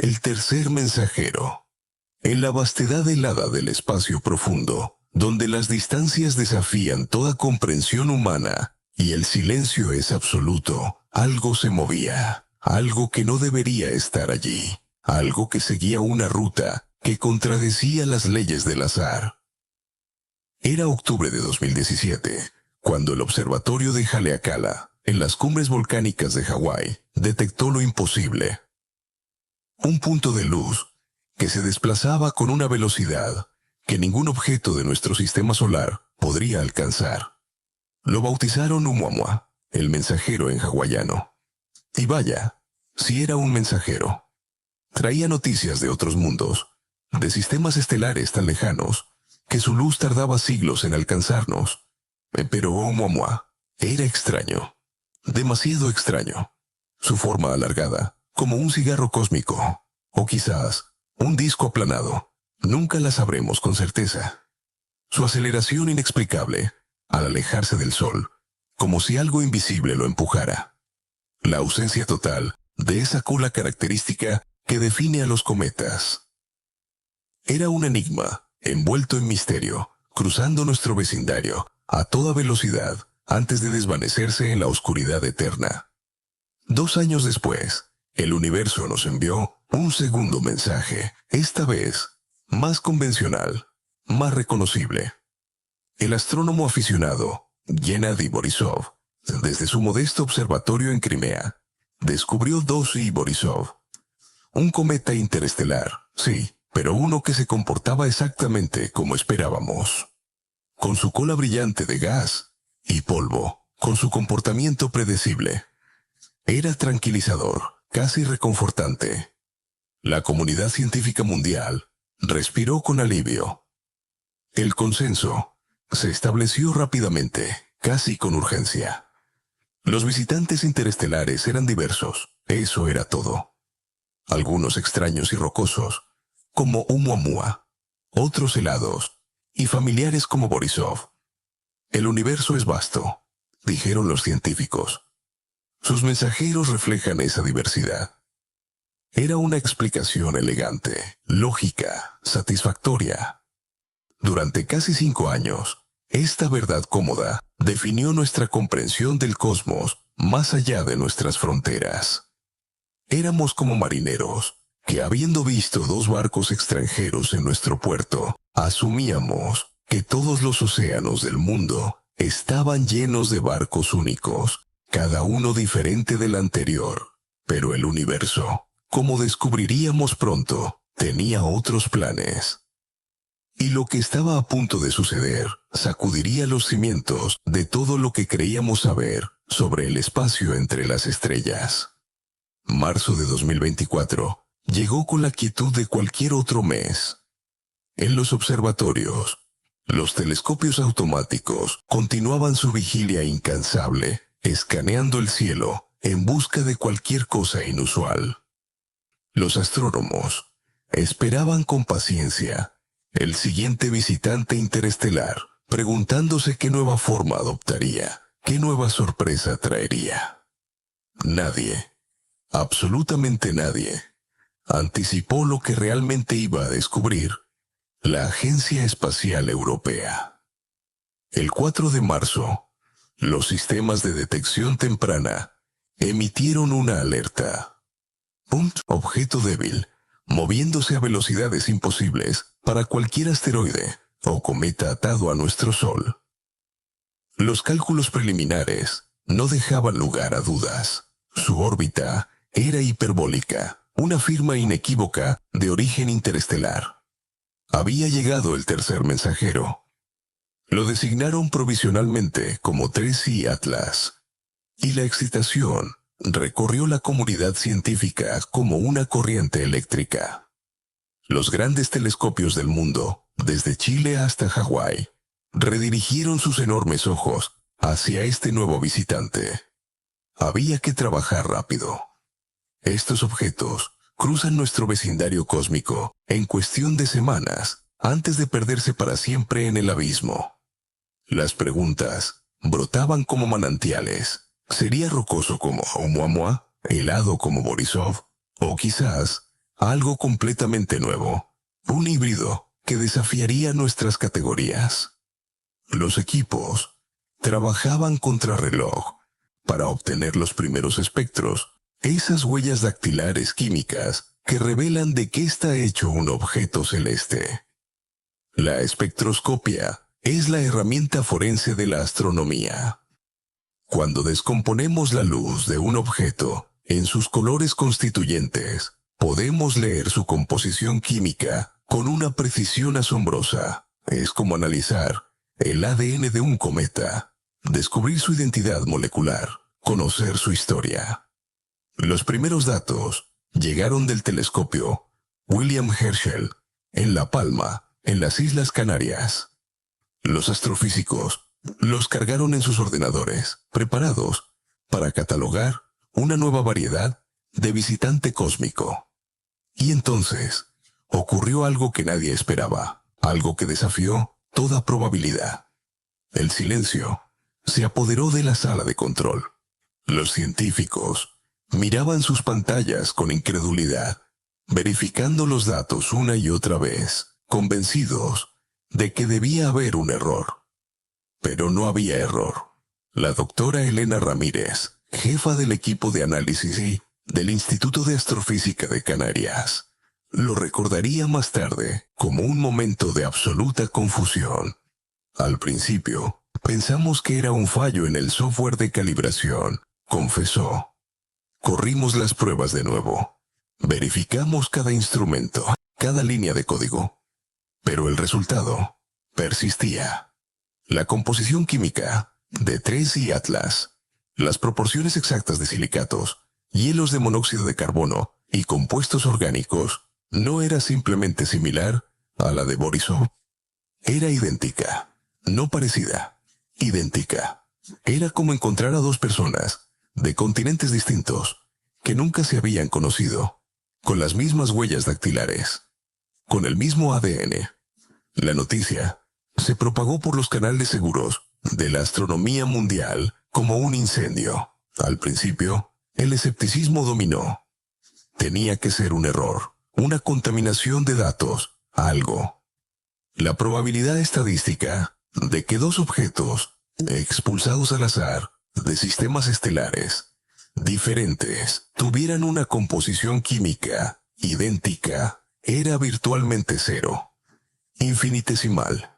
El tercer mensajero. En la vastedad helada del espacio profundo, donde las distancias desafían toda comprensión humana y el silencio es absoluto, algo se movía, algo que no debería estar allí, algo que seguía una ruta que contradecía las leyes del azar. Era octubre de 2017, cuando el observatorio de Haleakala, en las cumbres volcánicas de Hawái, detectó lo imposible. Un punto de luz que se desplazaba con una velocidad que ningún objeto de nuestro sistema solar podría alcanzar. Lo bautizaron Oumuamua, el mensajero en hawaiano. Y vaya, si era un mensajero. Traía noticias de otros mundos, de sistemas estelares tan lejanos, que su luz tardaba siglos en alcanzarnos. Pero Oumuamua era extraño, demasiado extraño. Su forma alargada, como un cigarro cósmico, o quizás un disco aplanado, nunca la sabremos con certeza. Su aceleración inexplicable, al alejarse del Sol, como si algo invisible lo empujara. La ausencia total de esa cola característica que define a los cometas. Era un enigma, envuelto en misterio, cruzando nuestro vecindario, a toda velocidad, antes de desvanecerse en la oscuridad eterna. 2 años después, el universo nos envió un segundo mensaje, esta vez más convencional, más reconocible. El astrónomo aficionado, Gennady Borisov, desde su modesto observatorio en Crimea, descubrió 2I Borisov. Un cometa interestelar, sí, pero uno que se comportaba exactamente como esperábamos. Con su cola brillante de gas y polvo, con su comportamiento predecible. Era tranquilizador, casi reconfortante. La comunidad científica mundial respiró con alivio. El consenso se estableció rápidamente, casi con urgencia. Los visitantes interestelares eran diversos, eso era todo. Algunos extraños y rocosos, como Oumuamua, otros helados, y familiares como Borisov. El universo es vasto, dijeron los científicos. Sus mensajeros reflejan esa diversidad. Era una explicación elegante, lógica, satisfactoria. Durante casi 5 años, esta verdad cómoda definió nuestra comprensión del cosmos más allá de nuestras fronteras. Éramos como marineros que, habiendo visto 2 barcos extranjeros en nuestro puerto, asumíamos que todos los océanos del mundo estaban llenos de barcos únicos, cada uno diferente del anterior. Pero el universo, como descubriríamos pronto, tenía otros planes. Y lo que estaba a punto de suceder sacudiría los cimientos de todo lo que creíamos saber sobre el espacio entre las estrellas. Marzo de 2024 llegó con la quietud de cualquier otro mes. En los observatorios, los telescopios automáticos continuaban su vigilia incansable, escaneando el cielo en busca de cualquier cosa inusual. Los astrónomos esperaban con paciencia el siguiente visitante interestelar, preguntándose qué nueva forma adoptaría, qué nueva sorpresa traería. Nadie, absolutamente nadie, anticipó lo que realmente iba a descubrir la Agencia Espacial Europea. El 4 de marzo, los sistemas de detección temprana emitieron una alerta. Un objeto débil, moviéndose a velocidades imposibles para cualquier asteroide o cometa atado a nuestro Sol. Los cálculos preliminares no dejaban lugar a dudas. Su órbita era hiperbólica, una firma inequívoca de origen interestelar. Había llegado el tercer mensajero. Lo designaron provisionalmente como 3I Atlas. Y la excitación recorrió la comunidad científica como una corriente eléctrica. Los grandes telescopios del mundo, desde Chile hasta Hawái, redirigieron sus enormes ojos hacia este nuevo visitante. Había que trabajar rápido. Estos objetos cruzan nuestro vecindario cósmico en cuestión de semanas antes de perderse para siempre en el abismo. Las preguntas brotaban como manantiales. ¿Sería rocoso como Oumuamua, helado como Borisov, o quizás algo completamente nuevo, un híbrido que desafiaría nuestras categorías. Los equipos trabajaban contrarreloj para obtener los primeros espectros, esas huellas dactilares químicas que revelan de qué está hecho un objeto celeste. La espectroscopia es la herramienta forense de la astronomía. Cuando descomponemos la luz de un objeto en sus colores constituyentes, podemos leer su composición química con una precisión asombrosa. Es como analizar el ADN de un cometa, descubrir su identidad molecular, conocer su historia. Los primeros datos llegaron del telescopio William Herschel, en La Palma, en las Islas Canarias. Los astrofísicos los cargaron en sus ordenadores, preparados para catalogar una nueva variedad de visitante cósmico. Y entonces ocurrió algo que nadie esperaba, algo que desafió toda probabilidad. El silencio se apoderó de la sala de control. Los científicos miraban sus pantallas con incredulidad, verificando los datos una y otra vez, convencidos de que debía haber un error. Pero no había error. La doctora Elena Ramírez, jefa del equipo de análisis del Instituto de Astrofísica de Canarias, lo recordaría más tarde como un momento de absoluta confusión. Al principio, pensamos que era un fallo en el software de calibración, confesó. Corrimos las pruebas de nuevo. Verificamos cada instrumento, cada línea de código. Pero el resultado persistía. La composición química de 3I Atlas, las proporciones exactas de silicatos, hielos de monóxido de carbono y compuestos orgánicos no era simplemente similar a la de Borisov. Era idéntica, no parecida, idéntica. Era como encontrar a dos personas de continentes distintos que nunca se habían conocido, con las mismas huellas dactilares, con el mismo ADN. La noticia se propagó por los canales seguros de la astronomía mundial como un incendio. Al principio, el escepticismo dominó. Tenía que ser un error, una contaminación de datos, algo. La probabilidad estadística de que dos objetos expulsados al azar de sistemas estelares diferentes tuvieran una composición química idéntica era virtualmente cero, infinitesimal.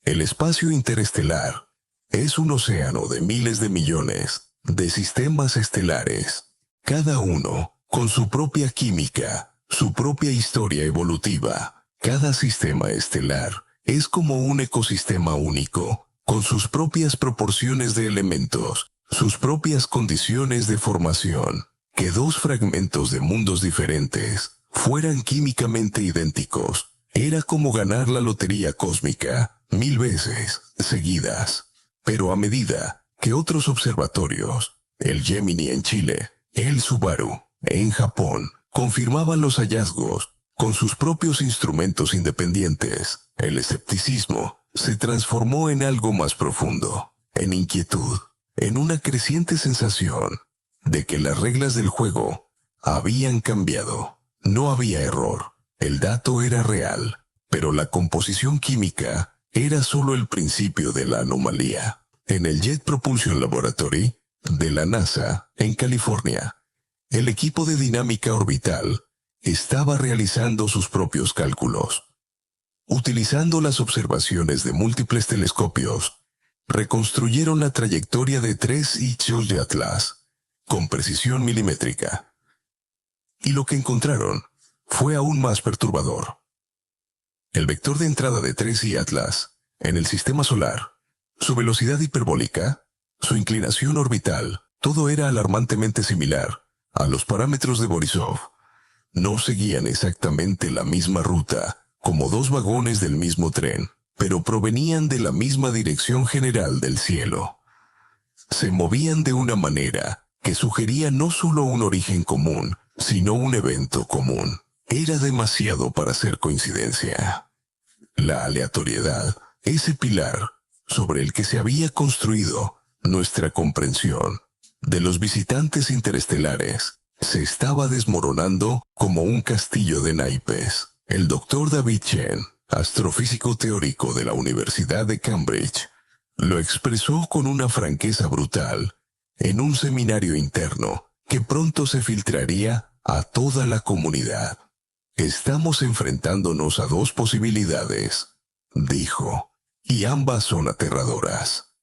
El espacio interestelar es un océano de miles de millones de sistemas estelares, cada uno con su propia química, su propia historia evolutiva. Cada sistema estelar es como un ecosistema único, con sus propias proporciones de elementos, sus propias condiciones de formación. Que dos fragmentos de mundos diferentes fueran químicamente idénticos era como ganar la lotería cósmica 1000 veces seguidas. Pero a medida que otros observatorios, el Gemini en Chile, el Subaru en Japón, confirmaban los hallazgos con sus propios instrumentos independientes, el escepticismo se transformó en algo más profundo, en inquietud, en una creciente sensación de que las reglas del juego habían cambiado. No había error, el dato era real, pero la composición química era solo el principio de la anomalía. En el Jet Propulsion Laboratory de la NASA, en California, el equipo de dinámica orbital estaba realizando sus propios cálculos. Utilizando las observaciones de múltiples telescopios, reconstruyeron la trayectoria de 3I de Atlas con precisión milimétrica. Y lo que encontraron fue aún más perturbador. El vector de entrada de 3I Atlas en el sistema solar, su velocidad hiperbólica, su inclinación orbital, todo era alarmantemente similar a los parámetros de Borisov. No seguían exactamente la misma ruta, como dos vagones del mismo tren, pero provenían de la misma dirección general del cielo. Se movían de una manera que sugería no solo un origen común, sino un evento común. Era demasiado para ser coincidencia. La aleatoriedad, ese pilar sobre el que se había construido nuestra comprensión de los visitantes interestelares, se estaba desmoronando como un castillo de naipes. El doctor David Chen, astrofísico teórico de la Universidad de Cambridge, lo expresó con una franqueza brutal en un seminario interno que pronto se filtraría a toda la comunidad. Estamos enfrentándonos a dos posibilidades, dijo, y ambas son aterradoras.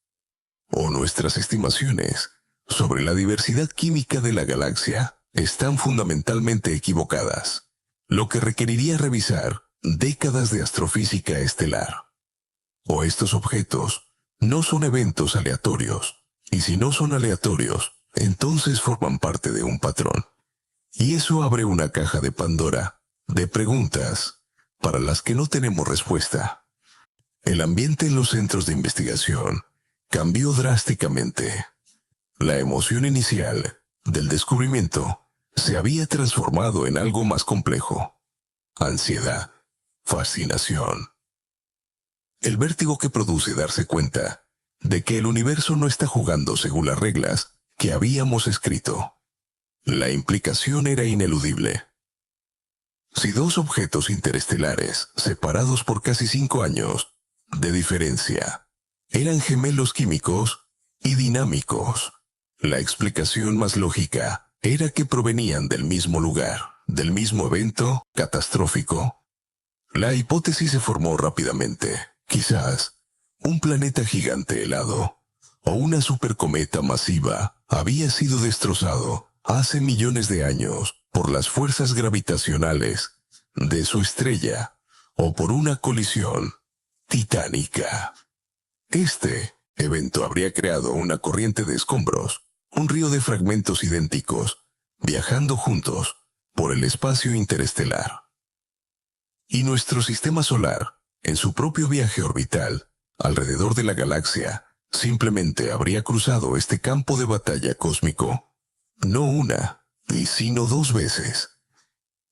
O nuestras estimaciones sobre la diversidad química de la galaxia están fundamentalmente equivocadas, lo que requeriría revisar décadas de astrofísica estelar. O estos objetos no son eventos aleatorios, y si no son aleatorios, entonces forman parte de un patrón. Y eso abre una caja de Pandora de preguntas para las que no tenemos respuesta. El ambiente en los centros de investigación cambió drásticamente. La emoción inicial del descubrimiento se había transformado en algo más complejo. Ansiedad, fascinación. El vértigo que produce darse cuenta de que el universo no está jugando según las reglas que habíamos escrito. La implicación era ineludible. Si dos objetos interestelares, separados por casi 5 años de diferencia, eran gemelos químicos y dinámicos, la explicación más lógica era que provenían del mismo lugar, del mismo evento catastrófico. La hipótesis se formó rápidamente. Quizás un planeta gigante helado o una supercometa masiva había sido destrozado hace millones de años por las fuerzas gravitacionales de su estrella o por una colisión titánica. Este evento habría creado una corriente de escombros, un río de fragmentos idénticos, viajando juntos por el espacio interestelar. Y nuestro sistema solar, en su propio viaje orbital, alrededor de la galaxia, simplemente habría cruzado este campo de batalla cósmico. No una, sino 2 veces.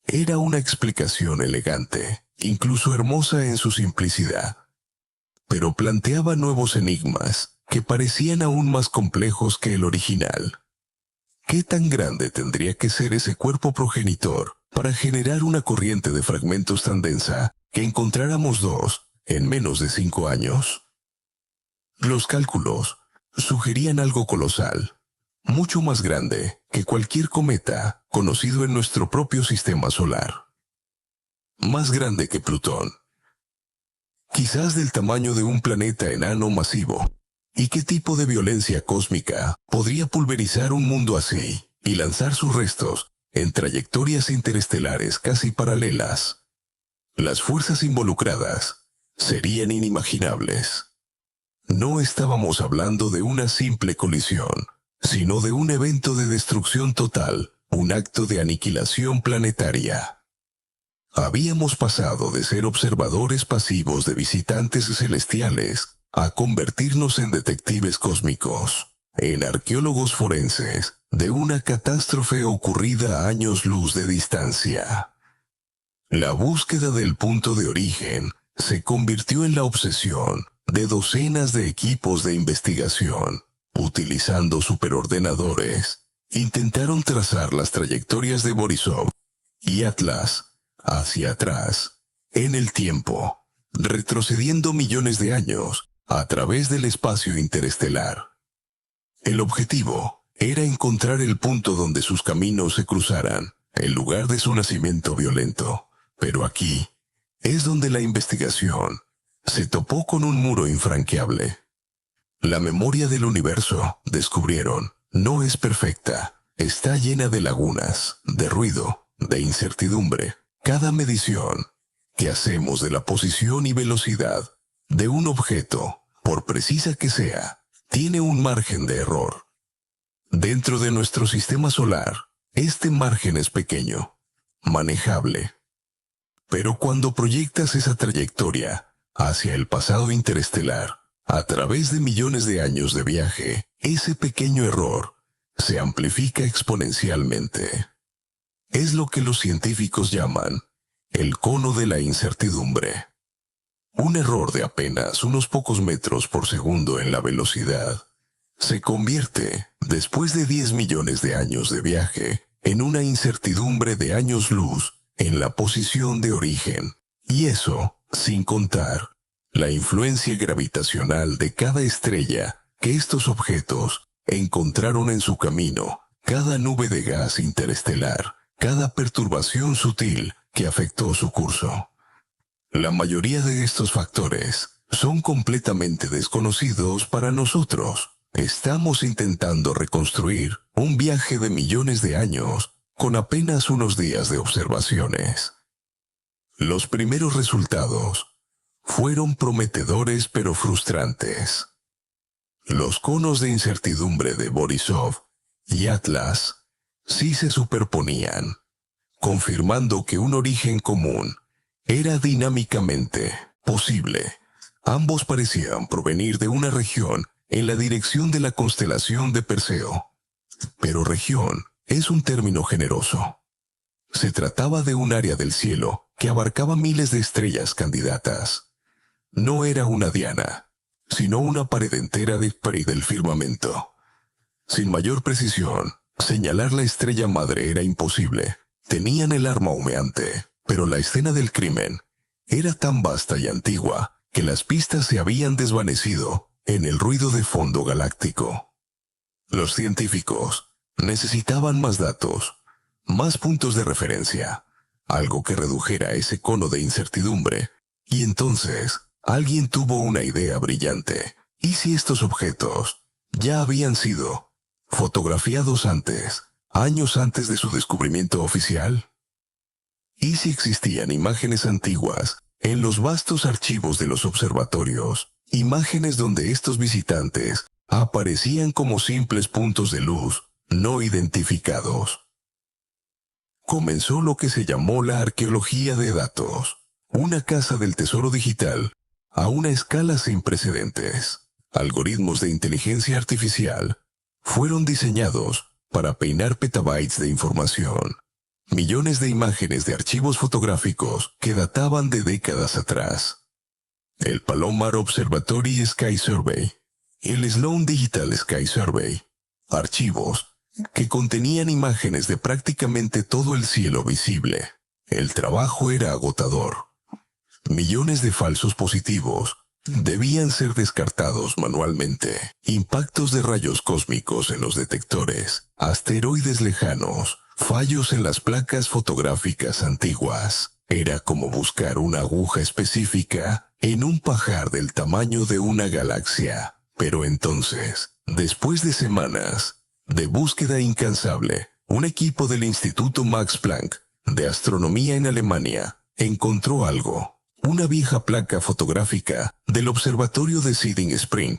Era una explicación elegante, incluso hermosa en su simplicidad. Pero planteaba nuevos enigmas que parecían aún más complejos que el original. ¿Qué tan grande tendría que ser ese cuerpo progenitor para generar una corriente de fragmentos tan densa que encontráramos dos en menos de 5 años? Los cálculos sugerían algo colosal, mucho más grande que cualquier cometa conocido en nuestro propio sistema solar. Más grande que Plutón. Quizás del tamaño de un planeta enano masivo. ¿Y qué tipo de violencia cósmica podría pulverizar un mundo así y lanzar sus restos en trayectorias interestelares casi paralelas? Las fuerzas involucradas serían inimaginables. No estábamos hablando de una simple colisión, sino de un evento de destrucción total, un acto de aniquilación planetaria. Habíamos pasado de ser observadores pasivos de visitantes celestiales a convertirnos en detectives cósmicos, en arqueólogos forenses de una catástrofe ocurrida a años luz de distancia. La búsqueda del punto de origen se convirtió en la obsesión de docenas de equipos de investigación. Utilizando superordenadores, intentaron trazar las trayectorias de Borisov y Atlas hacia atrás, en el tiempo, retrocediendo millones de años a través del espacio interestelar. El objetivo era encontrar el punto donde sus caminos se cruzaran, el lugar de su nacimiento violento. Pero aquí es donde la investigación se topó con un muro infranqueable. La memoria del universo, descubrieron, no es perfecta. Está llena de lagunas, de ruido, de incertidumbre. Cada medición que hacemos de la posición y velocidad de un objeto, por precisa que sea, tiene un margen de error. Dentro de nuestro sistema solar, este margen es pequeño, manejable. Pero cuando proyectas esa trayectoria hacia el pasado interestelar, a través de millones de años de viaje, ese pequeño error se amplifica exponencialmente. Es lo que los científicos llaman el cono de la incertidumbre. Un error de apenas unos pocos metros por segundo en la velocidad se convierte, después de 10 millones de años de viaje, en una incertidumbre de años luz en la posición de origen. Y eso, sin contar la influencia gravitacional de cada estrella que estos objetos encontraron en su camino, cada nube de gas interestelar, cada perturbación sutil que afectó su curso. La mayoría de estos factores son completamente desconocidos para nosotros. Estamos intentando reconstruir un viaje de millones de años con apenas unos días de observaciones. Los primeros resultados fueron prometedores pero frustrantes. Los conos de incertidumbre de Borisov y Atlas sí se superponían, confirmando que un origen común era dinámicamente posible. Ambos parecían provenir de una región en la dirección de la constelación de Perseo. Pero región es un término generoso. Se trataba de un área del cielo que abarcaba miles de estrellas candidatas. No era una diana, sino una pared entera de del firmamento. Sin mayor precisión, señalar la estrella madre era imposible. Tenían el arma humeante, pero la escena del crimen era tan vasta y antigua que las pistas se habían desvanecido en el ruido de fondo galáctico. Los científicos necesitaban más datos, más puntos de referencia, algo que redujera ese cono de incertidumbre, y entonces alguien tuvo una idea brillante. ¿Y si estos objetos ya habían sido fotografiados antes, años antes de su descubrimiento oficial? ¿Y si existían imágenes antiguas en los vastos archivos de los observatorios, imágenes donde estos visitantes aparecían como simples puntos de luz no identificados? Comenzó lo que se llamó la arqueología de datos, una caza del tesoro digital a una escala sin precedentes. Algoritmos de inteligencia artificial fueron diseñados para peinar petabytes de información, millones de imágenes de archivos fotográficos que databan de décadas atrás. El Palomar Observatory Sky Survey, el Sloan Digital Sky Survey, archivos que contenían imágenes de prácticamente todo el cielo visible. El trabajo era agotador. Millones de falsos positivos debían ser descartados manualmente. Impactos de rayos cósmicos en los detectores, asteroides lejanos, fallos en las placas fotográficas antiguas. Era como buscar una aguja específica en un pajar del tamaño de una galaxia. Pero entonces, después de semanas de búsqueda incansable, un equipo del Instituto Max Planck de Astronomía en Alemania encontró algo. Una vieja placa fotográfica del observatorio de Siding Spring,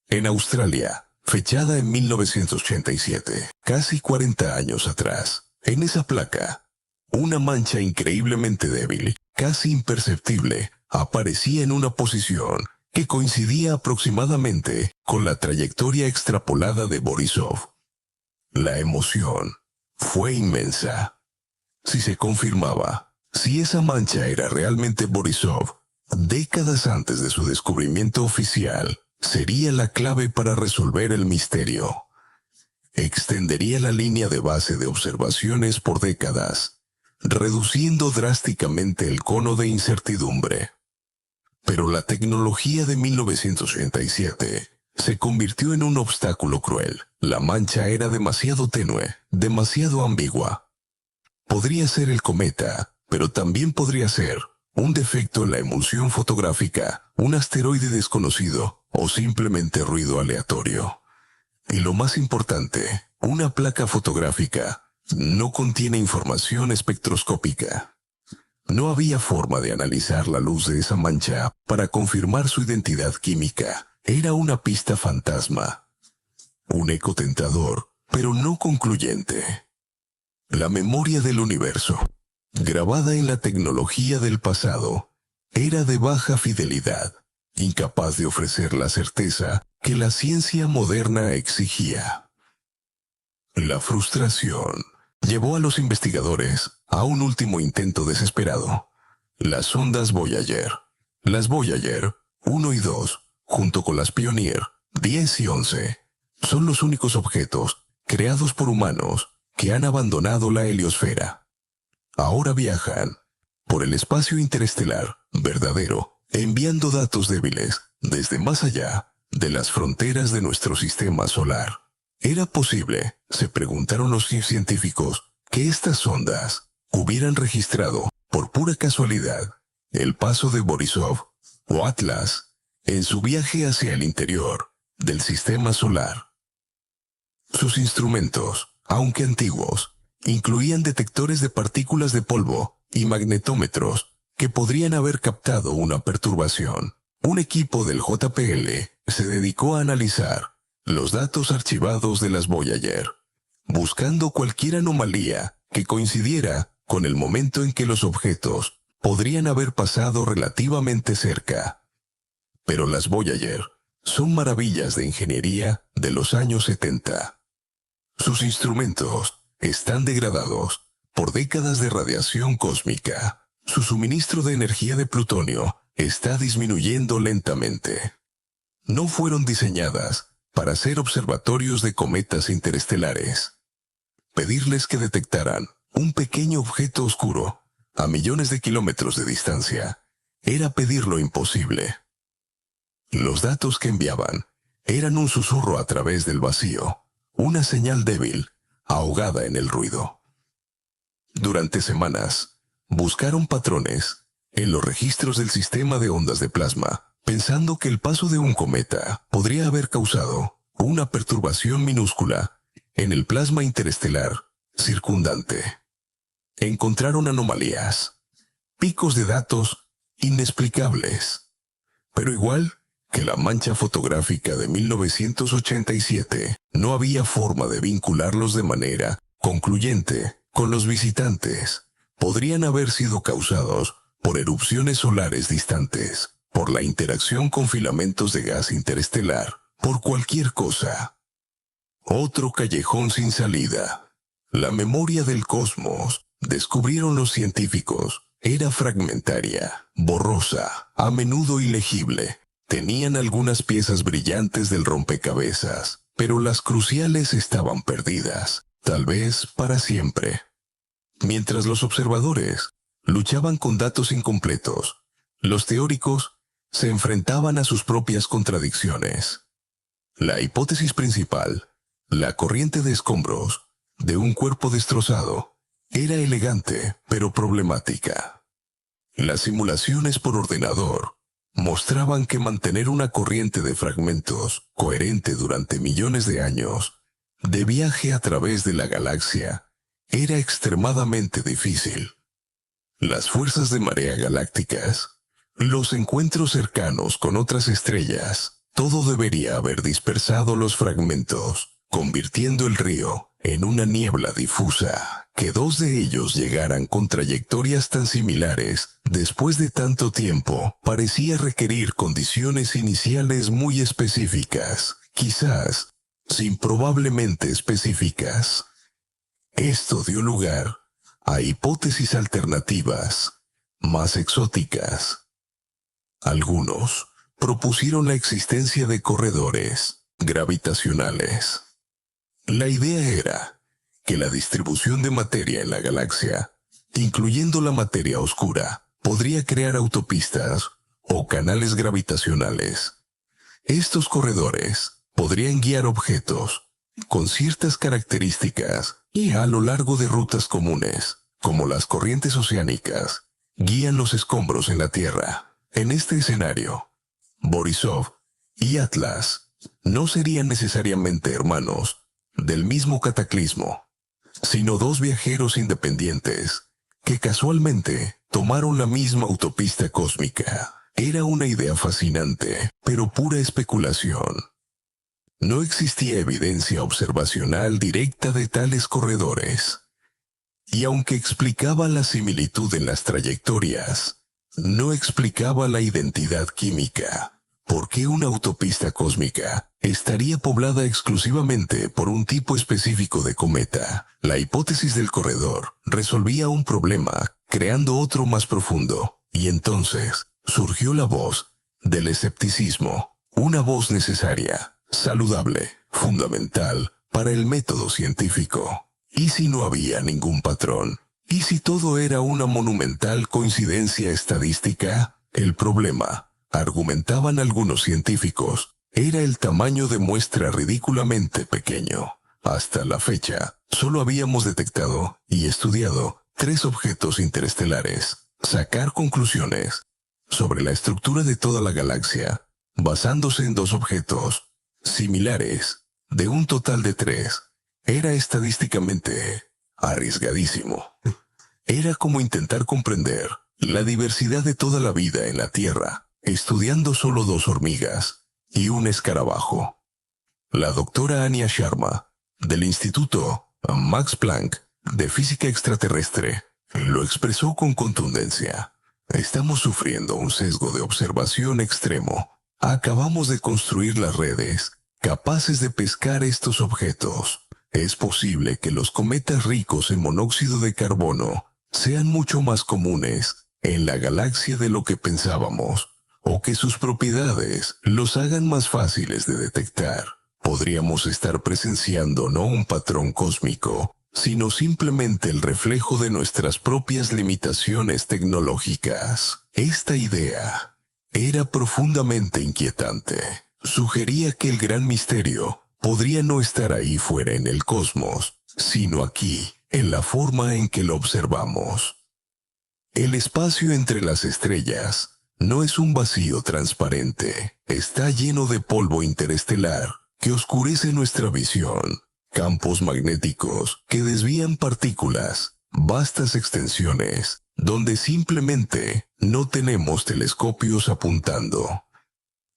en Australia, fechada en 1987, casi 40 años atrás. En esa placa, una mancha increíblemente débil, casi imperceptible, aparecía en una posición que coincidía aproximadamente con la trayectoria extrapolada de Borisov. La emoción fue inmensa. Si se confirmaba, si esa mancha era realmente Borisov, décadas antes de su descubrimiento oficial, sería la clave para resolver el misterio. Extendería la línea de base de observaciones por décadas, reduciendo drásticamente el cono de incertidumbre. Pero la tecnología de 1987 se convirtió en un obstáculo cruel. La mancha era demasiado tenue, demasiado ambigua. Podría ser el cometa, pero también podría ser un defecto en la emulsión fotográfica, un asteroide desconocido o simplemente ruido aleatorio. Y lo más importante, una placa fotográfica no contiene información espectroscópica. No había forma de analizar la luz de esa mancha para confirmar su identidad química. Era una pista fantasma. Un eco tentador, pero no concluyente. La memoria del universo, grabada en la tecnología del pasado, era de baja fidelidad, incapaz de ofrecer la certeza que la ciencia moderna exigía. La frustración llevó a los investigadores a un último intento desesperado. Las sondas Voyager. Las Voyager 1 y 2, junto con las Pioneer 10 y 11, son los únicos objetos creados por humanos que han abandonado la heliosfera. Ahora viajan por el espacio interestelar verdadero, enviando datos débiles desde más allá de las fronteras de nuestro sistema solar. ¿Era posible, se preguntaron los científicos, que estas ondas hubieran registrado, por pura casualidad, el paso de Borisov o Atlas en su viaje hacia el interior del sistema solar? Sus instrumentos, aunque antiguos, incluían detectores de partículas de polvo y magnetómetros que podrían haber captado una perturbación. Un equipo del JPL se dedicó a analizar los datos archivados de las Voyager, buscando cualquier anomalía que coincidiera con el momento en que los objetos podrían haber pasado relativamente cerca. Pero las Voyager son maravillas de ingeniería de los años 70. Sus instrumentos están degradados por décadas de radiación cósmica. Su suministro de energía de plutonio está disminuyendo lentamente. No fueron diseñadas para ser observatorios de cometas interestelares. Pedirles que detectaran un pequeño objeto oscuro a millones de kilómetros de distancia era pedir lo imposible. Los datos que enviaban eran un susurro a través del vacío, una señal débil, ahogada en el ruido. Durante semanas, buscaron patrones en los registros del sistema de ondas de plasma, pensando que el paso de un cometa podría haber causado una perturbación minúscula en el plasma interestelar circundante. Encontraron anomalías, picos de datos inexplicables, pero igual que la mancha fotográfica de 1987, no había forma de vincularlos de manera concluyente con los visitantes. Podrían haber sido causados por erupciones solares distantes, por la interacción con filamentos de gas interestelar, por cualquier cosa. Otro callejón sin salida. La memoria del cosmos, descubrieron los científicos, era fragmentaria, borrosa, a menudo ilegible. Tenían algunas piezas brillantes del rompecabezas, pero las cruciales estaban perdidas, tal vez para siempre. Mientras los observadores luchaban con datos incompletos, los teóricos se enfrentaban a sus propias contradicciones. La hipótesis principal, la corriente de escombros de un cuerpo destrozado, era elegante pero problemática. Las simulaciones por ordenador mostraban que mantener una corriente de fragmentos coherente durante millones de años de viaje a través de la galaxia era extremadamente difícil. Las fuerzas de marea galácticas, los encuentros cercanos con otras estrellas, todo debería haber dispersado los fragmentos, convirtiendo el río en una niebla difusa. Que dos de ellos llegaran con trayectorias tan similares después de tanto tiempo parecía requerir condiciones iniciales muy específicas, quizás improbablemente específicas. Esto dio lugar a hipótesis alternativas, más exóticas. Algunos propusieron la existencia de corredores gravitacionales. La idea era que la distribución de materia en la galaxia, incluyendo la materia oscura, podría crear autopistas o canales gravitacionales. Estos corredores podrían guiar objetos con ciertas características y a lo largo de rutas comunes, como las corrientes oceánicas, guían los escombros en la Tierra. En este escenario, Borisov y Atlas no serían necesariamente hermanos del mismo cataclismo, sino dos viajeros independientes que casualmente tomaron la misma autopista cósmica. Era una idea fascinante, pero pura especulación. No existía evidencia observacional directa de tales corredores. Y aunque explicaba la similitud en las trayectorias, no explicaba la identidad química. ¿Por qué una autopista cósmica estaría poblada exclusivamente por un tipo específico de cometa? La hipótesis del corredor resolvía un problema, creando otro más profundo. Y entonces surgió la voz del escepticismo, una voz necesaria, saludable, fundamental para el método científico. ¿Y si no había ningún patrón? ¿Y si todo era una monumental coincidencia estadística? El problema, argumentaban algunos científicos, era el tamaño de muestra ridículamente pequeño. Hasta la fecha, solo habíamos detectado y estudiado 3 objetos interestelares. Sacar conclusiones sobre la estructura de toda la galaxia, basándose en 2 objetos similares, de un total de 3, era estadísticamente arriesgadísimo. Era como intentar comprender la diversidad de toda la vida en la Tierra, estudiando solo 2 hormigas y un escarabajo. La doctora Anya Sharma, del Instituto Max Planck de Física Extraterrestre, lo expresó con contundencia. Estamos sufriendo un sesgo de observación extremo. Acabamos de construir las redes capaces de pescar estos objetos. Es posible que los cometas ricos en monóxido de carbono sean mucho más comunes en la galaxia de lo que pensábamos, o que sus propiedades los hagan más fáciles de detectar. Podríamos estar presenciando no un patrón cósmico, sino simplemente el reflejo de nuestras propias limitaciones tecnológicas. Esta idea era profundamente inquietante. Sugería que el gran misterio podría no estar ahí fuera en el cosmos, sino aquí, en la forma en que lo observamos. El espacio entre las estrellas no es un vacío transparente, está lleno de polvo interestelar que oscurece nuestra visión, campos magnéticos que desvían partículas, vastas extensiones, donde simplemente no tenemos telescopios apuntando.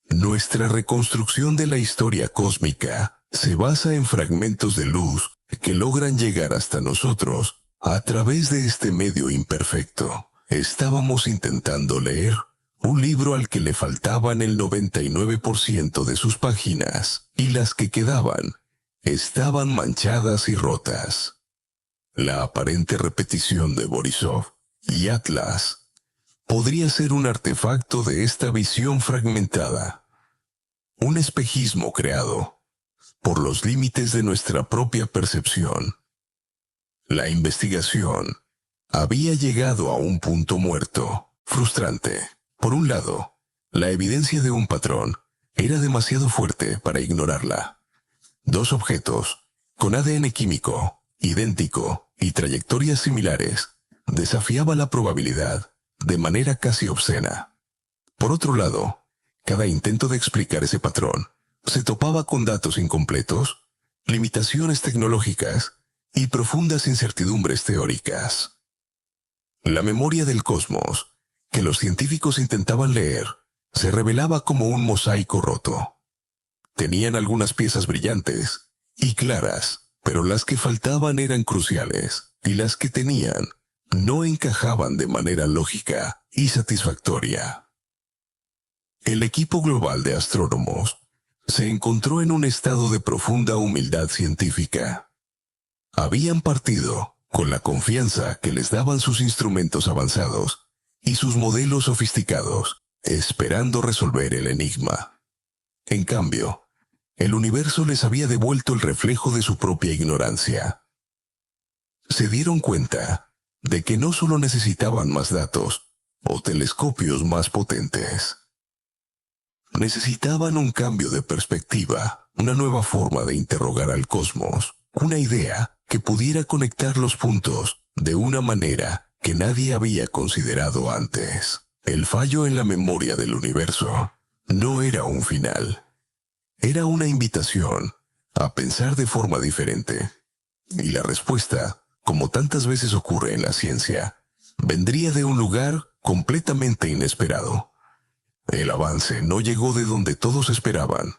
Nuestra reconstrucción de la historia cósmica se basa en fragmentos de luz que logran llegar hasta nosotros a través de este medio imperfecto. Estábamos intentando leer un libro al que le faltaban el 99% de sus páginas, y las que quedaban estaban manchadas y rotas. La aparente repetición de Borisov y Atlas podría ser un artefacto de esta visión fragmentada, un espejismo creado por los límites de nuestra propia percepción. La investigación había llegado a un punto muerto, frustrante. Por un lado, la evidencia de un patrón era demasiado fuerte para ignorarla. 2 objetos, con ADN químico, idéntico y trayectorias similares, desafiaba la probabilidad de manera casi obscena. Por otro lado, cada intento de explicar ese patrón se topaba con datos incompletos, limitaciones tecnológicas y profundas incertidumbres teóricas. La memoria del cosmos, que los científicos intentaban leer, se revelaba como un mosaico roto. Tenían algunas piezas brillantes y claras, pero las que faltaban eran cruciales, y las que tenían no encajaban de manera lógica y satisfactoria. El equipo global de astrónomos se encontró en un estado de profunda humildad científica. Habían partido con la confianza que les daban sus instrumentos avanzados y sus modelos sofisticados, esperando resolver el enigma. En cambio, el universo les había devuelto el reflejo de su propia ignorancia. Se dieron cuenta de que no solo necesitaban más datos o telescopios más potentes. Necesitaban un cambio de perspectiva, una nueva forma de interrogar al cosmos, una idea que pudiera conectar los puntos de una manera que nadie había considerado antes. El fallo en la memoria del universo no era un final. Era una invitación a pensar de forma diferente. Y la respuesta, como tantas veces ocurre en la ciencia, vendría de un lugar completamente inesperado. El avance no llegó de donde todos esperaban.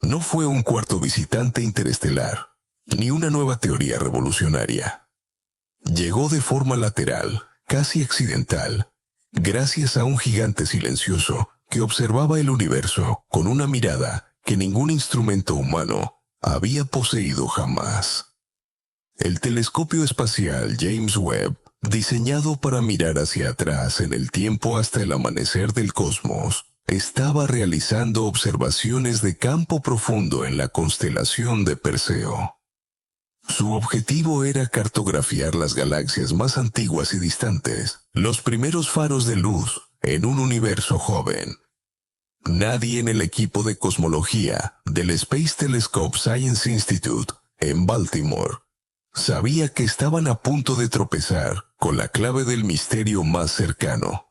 No fue un cuarto visitante interestelar, ni una nueva teoría revolucionaria. Llegó de forma lateral, casi accidental, gracias a un gigante silencioso que observaba el universo con una mirada que ningún instrumento humano había poseído jamás. El telescopio espacial James Webb, diseñado para mirar hacia atrás en el tiempo hasta el amanecer del cosmos, estaba realizando observaciones de campo profundo en la constelación de Perseo. Su objetivo era cartografiar las galaxias más antiguas y distantes, los primeros faros de luz en un universo joven. Nadie en el equipo de cosmología del Space Telescope Science Institute en Baltimore sabía que estaban a punto de tropezar con la clave del misterio más cercano.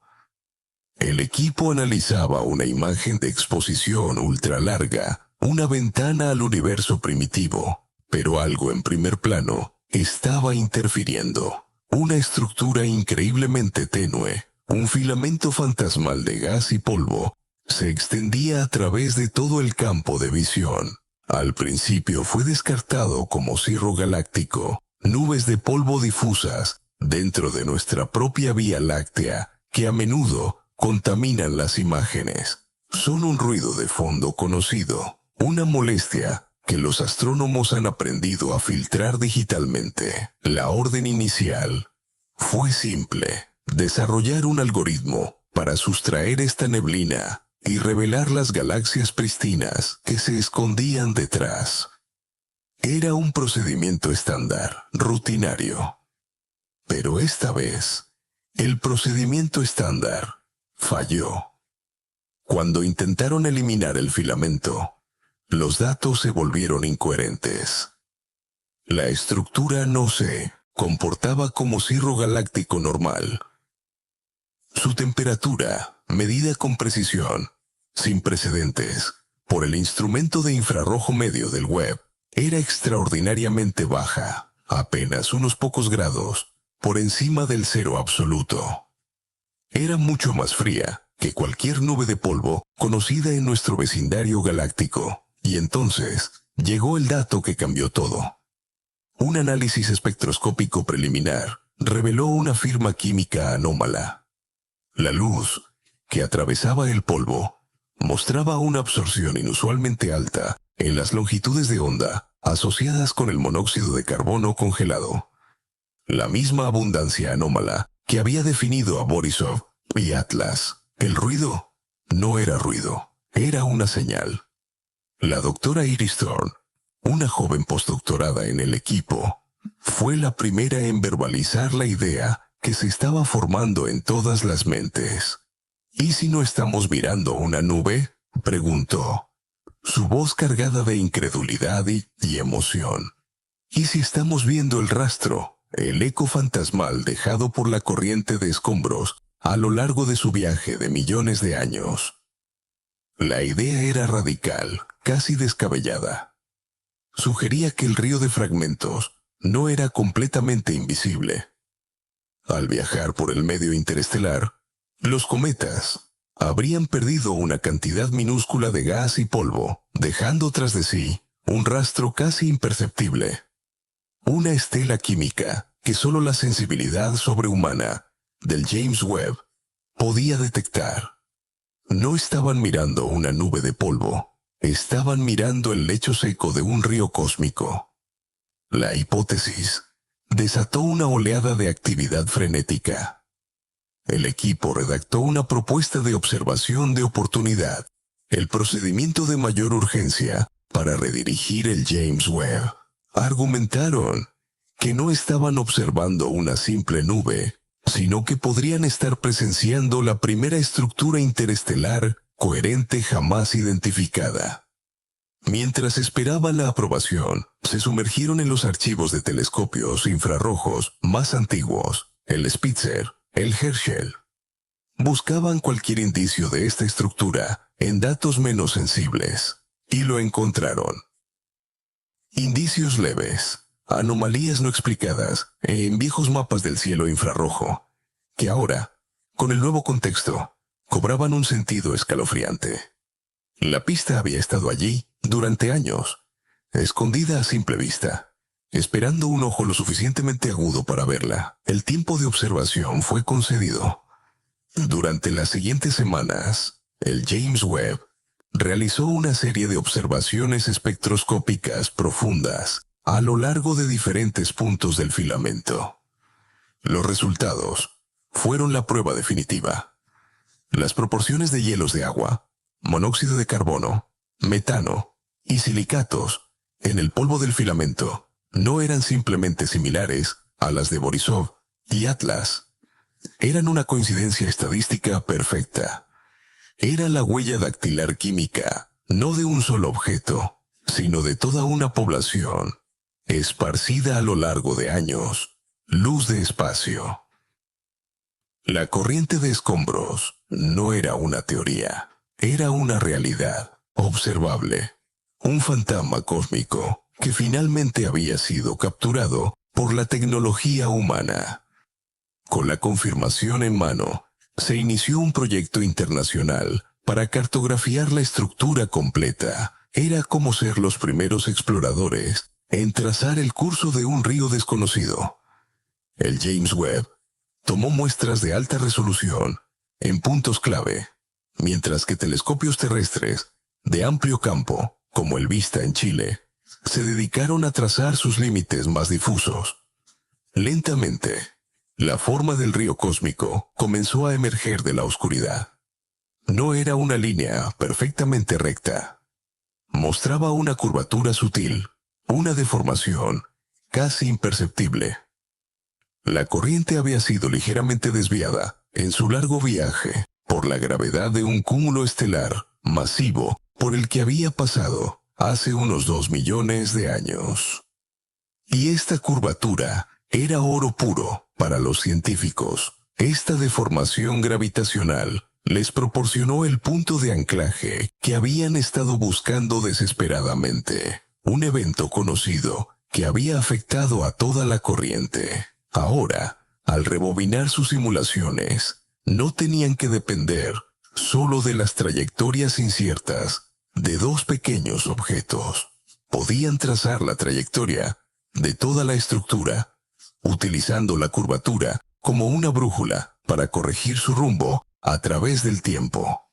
El equipo analizaba una imagen de exposición ultra larga, una ventana al universo primitivo, pero algo en primer plano estaba interfiriendo. Una estructura increíblemente tenue, un filamento fantasmal de gas y polvo, se extendía a través de todo el campo de visión. Al principio fue descartado como cirro galáctico, nubes de polvo difusas dentro de nuestra propia Vía Láctea, que a menudo contaminan las imágenes. Son un ruido de fondo conocido, una molestia que los astrónomos han aprendido a filtrar digitalmente. La orden inicial fue simple: desarrollar un algoritmo para sustraer esta neblina y revelar las galaxias pristinas que se escondían detrás. Era un procedimiento estándar, rutinario. Pero esta vez, el procedimiento estándar falló. Cuando intentaron eliminar el filamento, los datos se volvieron incoherentes. La estructura no se comportaba como cirro galáctico normal. Su temperatura, medida con precisión, sin precedentes, por el instrumento de infrarrojo medio del Webb, era extraordinariamente baja, apenas unos pocos grados, por encima del cero absoluto. Era mucho más fría que cualquier nube de polvo conocida en nuestro vecindario galáctico. Y entonces llegó el dato que cambió todo. Un análisis espectroscópico preliminar reveló una firma química anómala. La luz, que atravesaba el polvo, mostraba una absorción inusualmente alta en las longitudes de onda asociadas con el monóxido de carbono congelado. La misma abundancia anómala que había definido a Borisov y Atlas. El ruido no era ruido, era una señal. La doctora Iris Thorne, una joven postdoctorada en el equipo, fue la primera en verbalizar la idea que se estaba formando en todas las mentes. ¿Y si no estamos mirando una nube?, preguntó, su voz cargada de incredulidad y emoción. ¿Y si estamos viendo el rastro, el eco fantasmal dejado por la corriente de escombros a lo largo de su viaje de millones de años? La idea era radical, casi descabellada. Sugería que el río de fragmentos no era completamente invisible. Al viajar por el medio interestelar, los cometas habrían perdido una cantidad minúscula de gas y polvo, dejando tras de sí un rastro casi imperceptible. Una estela química que solo la sensibilidad sobrehumana del James Webb podía detectar. No estaban mirando una nube de polvo, estaban mirando el lecho seco de un río cósmico. La hipótesis desató una oleada de actividad frenética. El equipo redactó una propuesta de observación de oportunidad, el procedimiento de mayor urgencia para redirigir el James Webb. Argumentaron que no estaban observando una simple nube, sino que podrían estar presenciando la primera estructura interestelar coherente jamás identificada. Mientras esperaban la aprobación, se sumergieron en los archivos de telescopios infrarrojos más antiguos, el Spitzer, el Herschel. Buscaban cualquier indicio de esta estructura en datos menos sensibles, y lo encontraron. Indicios leves, anomalías no explicadas en viejos mapas del cielo infrarrojo, que ahora, con el nuevo contexto, cobraban un sentido escalofriante. La pista había estado allí durante años, escondida a simple vista, esperando un ojo lo suficientemente agudo para verla. El tiempo de observación fue concedido. Durante las siguientes semanas, el James Webb realizó una serie de observaciones espectroscópicas profundas a lo largo de diferentes puntos del filamento. Los resultados fueron la prueba definitiva. Las proporciones de hielos de agua, monóxido de carbono, metano y silicatos en el polvo del filamento no eran simplemente similares a las de Borisov y Atlas. Eran una coincidencia estadística perfecta. Era la huella dactilar química, no de un solo objeto, sino de toda una población, esparcida a lo largo de años, luz de espacio. La corriente de escombros no era una teoría, era una realidad observable, un fantasma cósmico que finalmente había sido capturado por la tecnología humana. Con la confirmación en mano, se inició un proyecto internacional para cartografiar la estructura completa. Era como ser los primeros exploradores en trazar el curso de un río desconocido. El James Webb tomó muestras de alta resolución en puntos clave, mientras que telescopios terrestres de amplio campo, como el VISTA en Chile, se dedicaron a trazar sus límites más difusos. Lentamente, la forma del río cósmico comenzó a emerger de la oscuridad. No era una línea perfectamente recta. Mostraba una curvatura sutil, una deformación casi imperceptible. La corriente había sido ligeramente desviada en su largo viaje por la gravedad de un cúmulo estelar masivo por el que había pasado hace unos 2 millones de años. Y esta curvatura era oro puro para los científicos. Esta deformación gravitacional les proporcionó el punto de anclaje que habían estado buscando desesperadamente, un evento conocido que había afectado a toda la corriente. Ahora, al rebobinar sus simulaciones, no tenían que depender solo de las trayectorias inciertas de dos pequeños objetos. Podían trazar la trayectoria de toda la estructura, utilizando la curvatura como una brújula para corregir su rumbo a través del tiempo.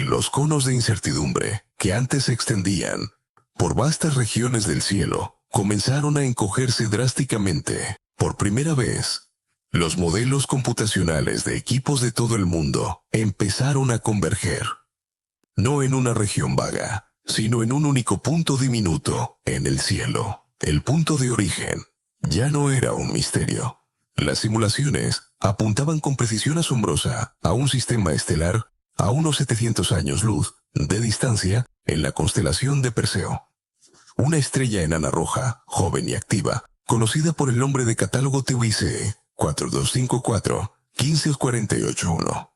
Los conos de incertidumbre que antes se extendían por vastas regiones del cielo comenzaron a encogerse drásticamente. Por primera vez, los modelos computacionales de equipos de todo el mundo empezaron a converger. No en una región vaga, sino en un único punto diminuto en el cielo. El punto de origen ya no era un misterio. Las simulaciones apuntaban con precisión asombrosa a un sistema estelar a unos 700 años luz de distancia en la constelación de Perseo. Una estrella enana roja, joven y activa, conocida por el nombre de catálogo TWICE 4254-15481.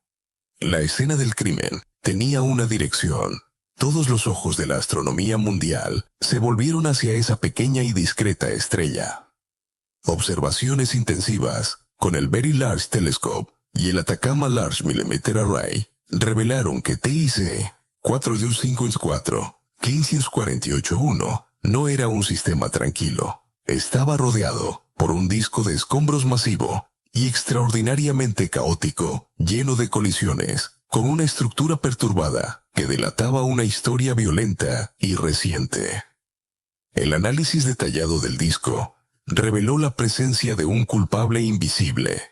La escena del crimen tenía una dirección. Todos los ojos de la astronomía mundial se volvieron hacia esa pequeña y discreta estrella. Observaciones intensivas con el Very Large Telescope y el Atacama Large Millimeter Array revelaron que TIC 4254-15481 no era un sistema tranquilo. Estaba rodeado por un disco de escombros masivo y extraordinariamente caótico, lleno de colisiones, con una estructura perturbada que delataba una historia violenta y reciente. El análisis detallado del disco reveló la presencia de un culpable invisible.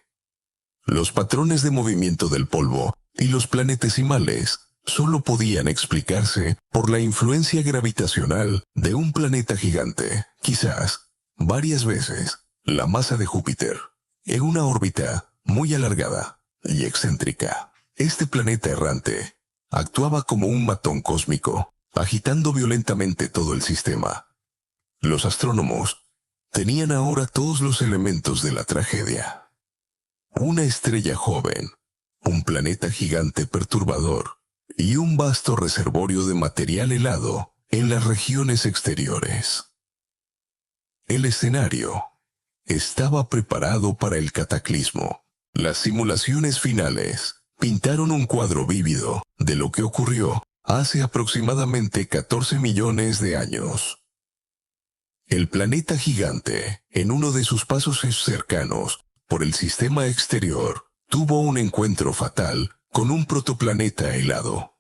Los patrones de movimiento del polvo y los planetesimales solo podían explicarse por la influencia gravitacional de un planeta gigante, quizás varias veces la masa de Júpiter, en una órbita muy alargada y excéntrica. Este planeta errante actuaba como un matón cósmico, agitando violentamente todo el sistema. Los astrónomos tenían ahora todos los elementos de la tragedia. Una estrella joven, un planeta gigante perturbador y un vasto reservorio de material helado en las regiones exteriores. El escenario estaba preparado para el cataclismo. Las simulaciones finales pintaron un cuadro vívido de lo que ocurrió hace aproximadamente 14 millones de años. El planeta gigante, en uno de sus pasos cercanos por el sistema exterior, tuvo un encuentro fatal con un protoplaneta helado.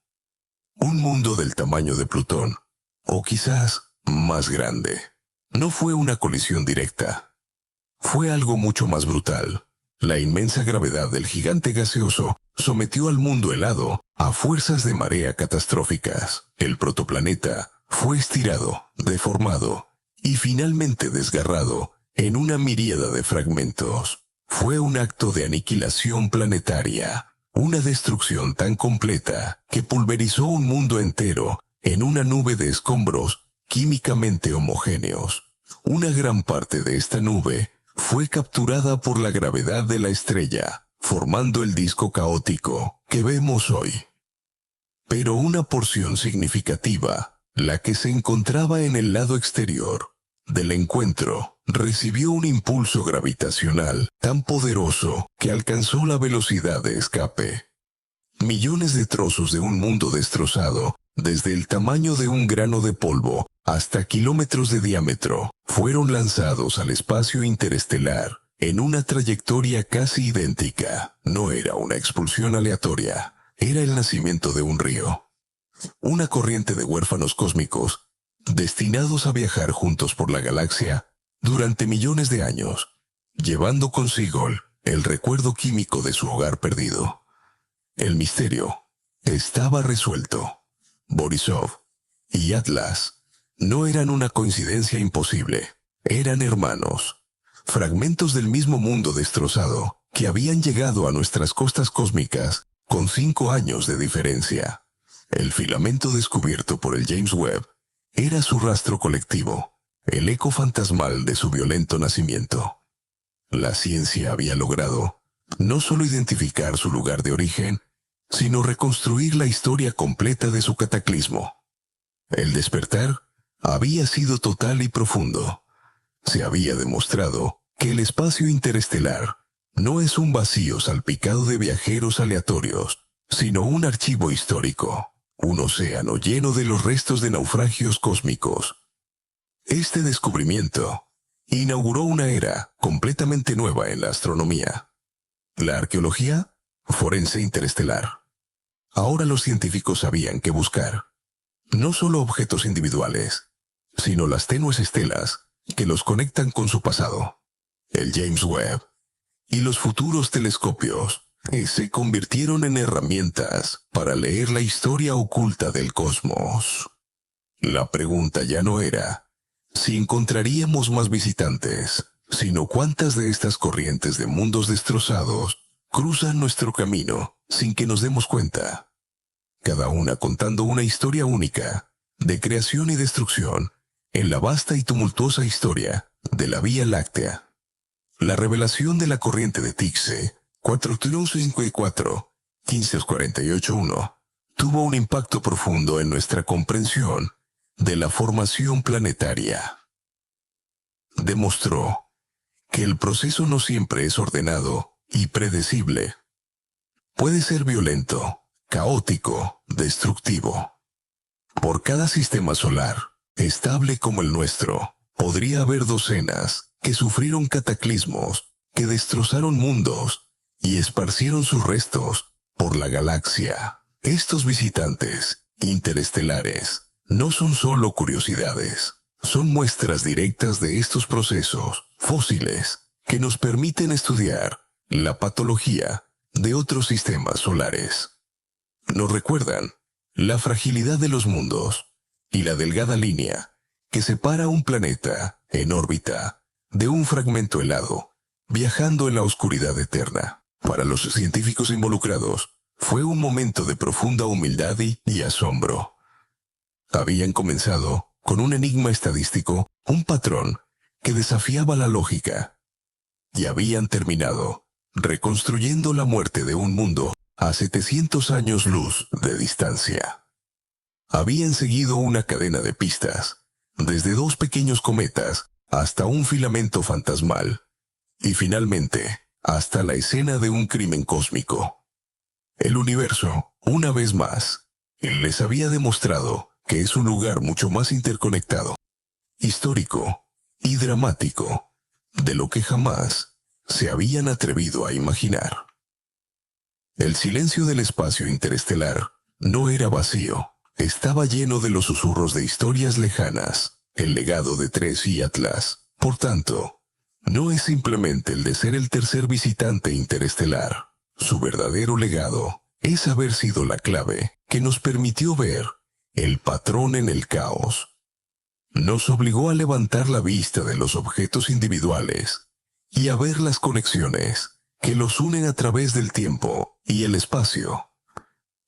Un mundo del tamaño de Plutón, o quizás más grande. No fue una colisión directa. Fue algo mucho más brutal. La inmensa gravedad del gigante gaseoso sometió al mundo helado a fuerzas de marea catastróficas. El protoplaneta fue estirado, deformado y finalmente desgarrado en una miríada de fragmentos. Fue un acto de aniquilación planetaria, una destrucción tan completa que pulverizó un mundo entero en una nube de escombros químicamente homogéneos. Una gran parte de esta nube fue capturada por la gravedad de la estrella, formando el disco caótico que vemos hoy. Pero una porción significativa, la que se encontraba en el lado exterior del encuentro, recibió un impulso gravitacional tan poderoso que alcanzó la velocidad de escape. Millones de trozos de un mundo destrozado, desde el tamaño de un grano de polvo hasta kilómetros de diámetro, fueron lanzados al espacio interestelar en una trayectoria casi idéntica. No era una expulsión aleatoria, era el nacimiento de un río. Una corriente de huérfanos cósmicos, destinados a viajar juntos por la galaxia durante millones de años, llevando consigo el recuerdo químico de su hogar perdido. El misterio estaba resuelto. Borisov y Atlas no eran una coincidencia imposible, eran hermanos, fragmentos del mismo mundo destrozado que habían llegado a nuestras costas cósmicas con 5 años de diferencia. El filamento descubierto por el James Webb era su rastro colectivo, el eco fantasmal de su violento nacimiento. La ciencia había logrado no solo identificar su lugar de origen, sino reconstruir la historia completa de su cataclismo. El despertar había sido total y profundo. Se había demostrado que el espacio interestelar no es un vacío salpicado de viajeros aleatorios, sino un archivo histórico, un océano lleno de los restos de naufragios cósmicos. Este descubrimiento inauguró una era completamente nueva en la astronomía. La arqueología forense interestelar. Ahora los científicos sabían qué buscar. No solo objetos individuales, sino las tenues estelas que los conectan con su pasado. El James Webb y los futuros telescopios se convirtieron en herramientas para leer la historia oculta del cosmos. La pregunta ya no era si encontraríamos más visitantes, sino cuántas de estas corrientes de mundos destrozados cruzan nuestro camino sin que nos demos cuenta. Cada una contando una historia única, de creación y destrucción, en la vasta y tumultuosa historia de la Vía Láctea. La revelación de la corriente de Ticse 4.354-1548-1 tuvo un impacto profundo en nuestra comprensión de la formación planetaria. Demostró que el proceso no siempre es ordenado y predecible. Puede ser violento, caótico, destructivo. Por cada sistema solar, estable como el nuestro, podría haber docenas que sufrieron cataclismos, que destrozaron mundos y esparcieron sus restos por la galaxia. Estos visitantes interestelares no son solo curiosidades, son muestras directas de estos procesos fósiles que nos permiten estudiar la patología de otros sistemas solares. Nos recuerdan la fragilidad de los mundos y la delgada línea que separa un planeta en órbita de un fragmento helado, viajando en la oscuridad eterna. Para los científicos involucrados, fue un momento de profunda humildad y asombro. Habían comenzado con un enigma estadístico, un patrón que desafiaba la lógica, y habían terminado reconstruyendo la muerte de un mundo a 700 años luz de distancia. Habían seguido una cadena de pistas, desde 2 pequeños cometas hasta un filamento fantasmal, y finalmente hasta la escena de un crimen cósmico. El universo, una vez más, les había demostrado que es un lugar mucho más interconectado, histórico y dramático de lo que jamás se habían atrevido a imaginar. El silencio del espacio interestelar no era vacío, estaba lleno de los susurros de historias lejanas, el legado de Tres y Atlas. Por tanto, no es simplemente el de ser el tercer visitante interestelar. Su verdadero legado es haber sido la clave que nos permitió ver el patrón en el caos. nos obligó a levantar la vista de los objetos individuales y a ver las conexiones que los unen a través del tiempo y el espacio.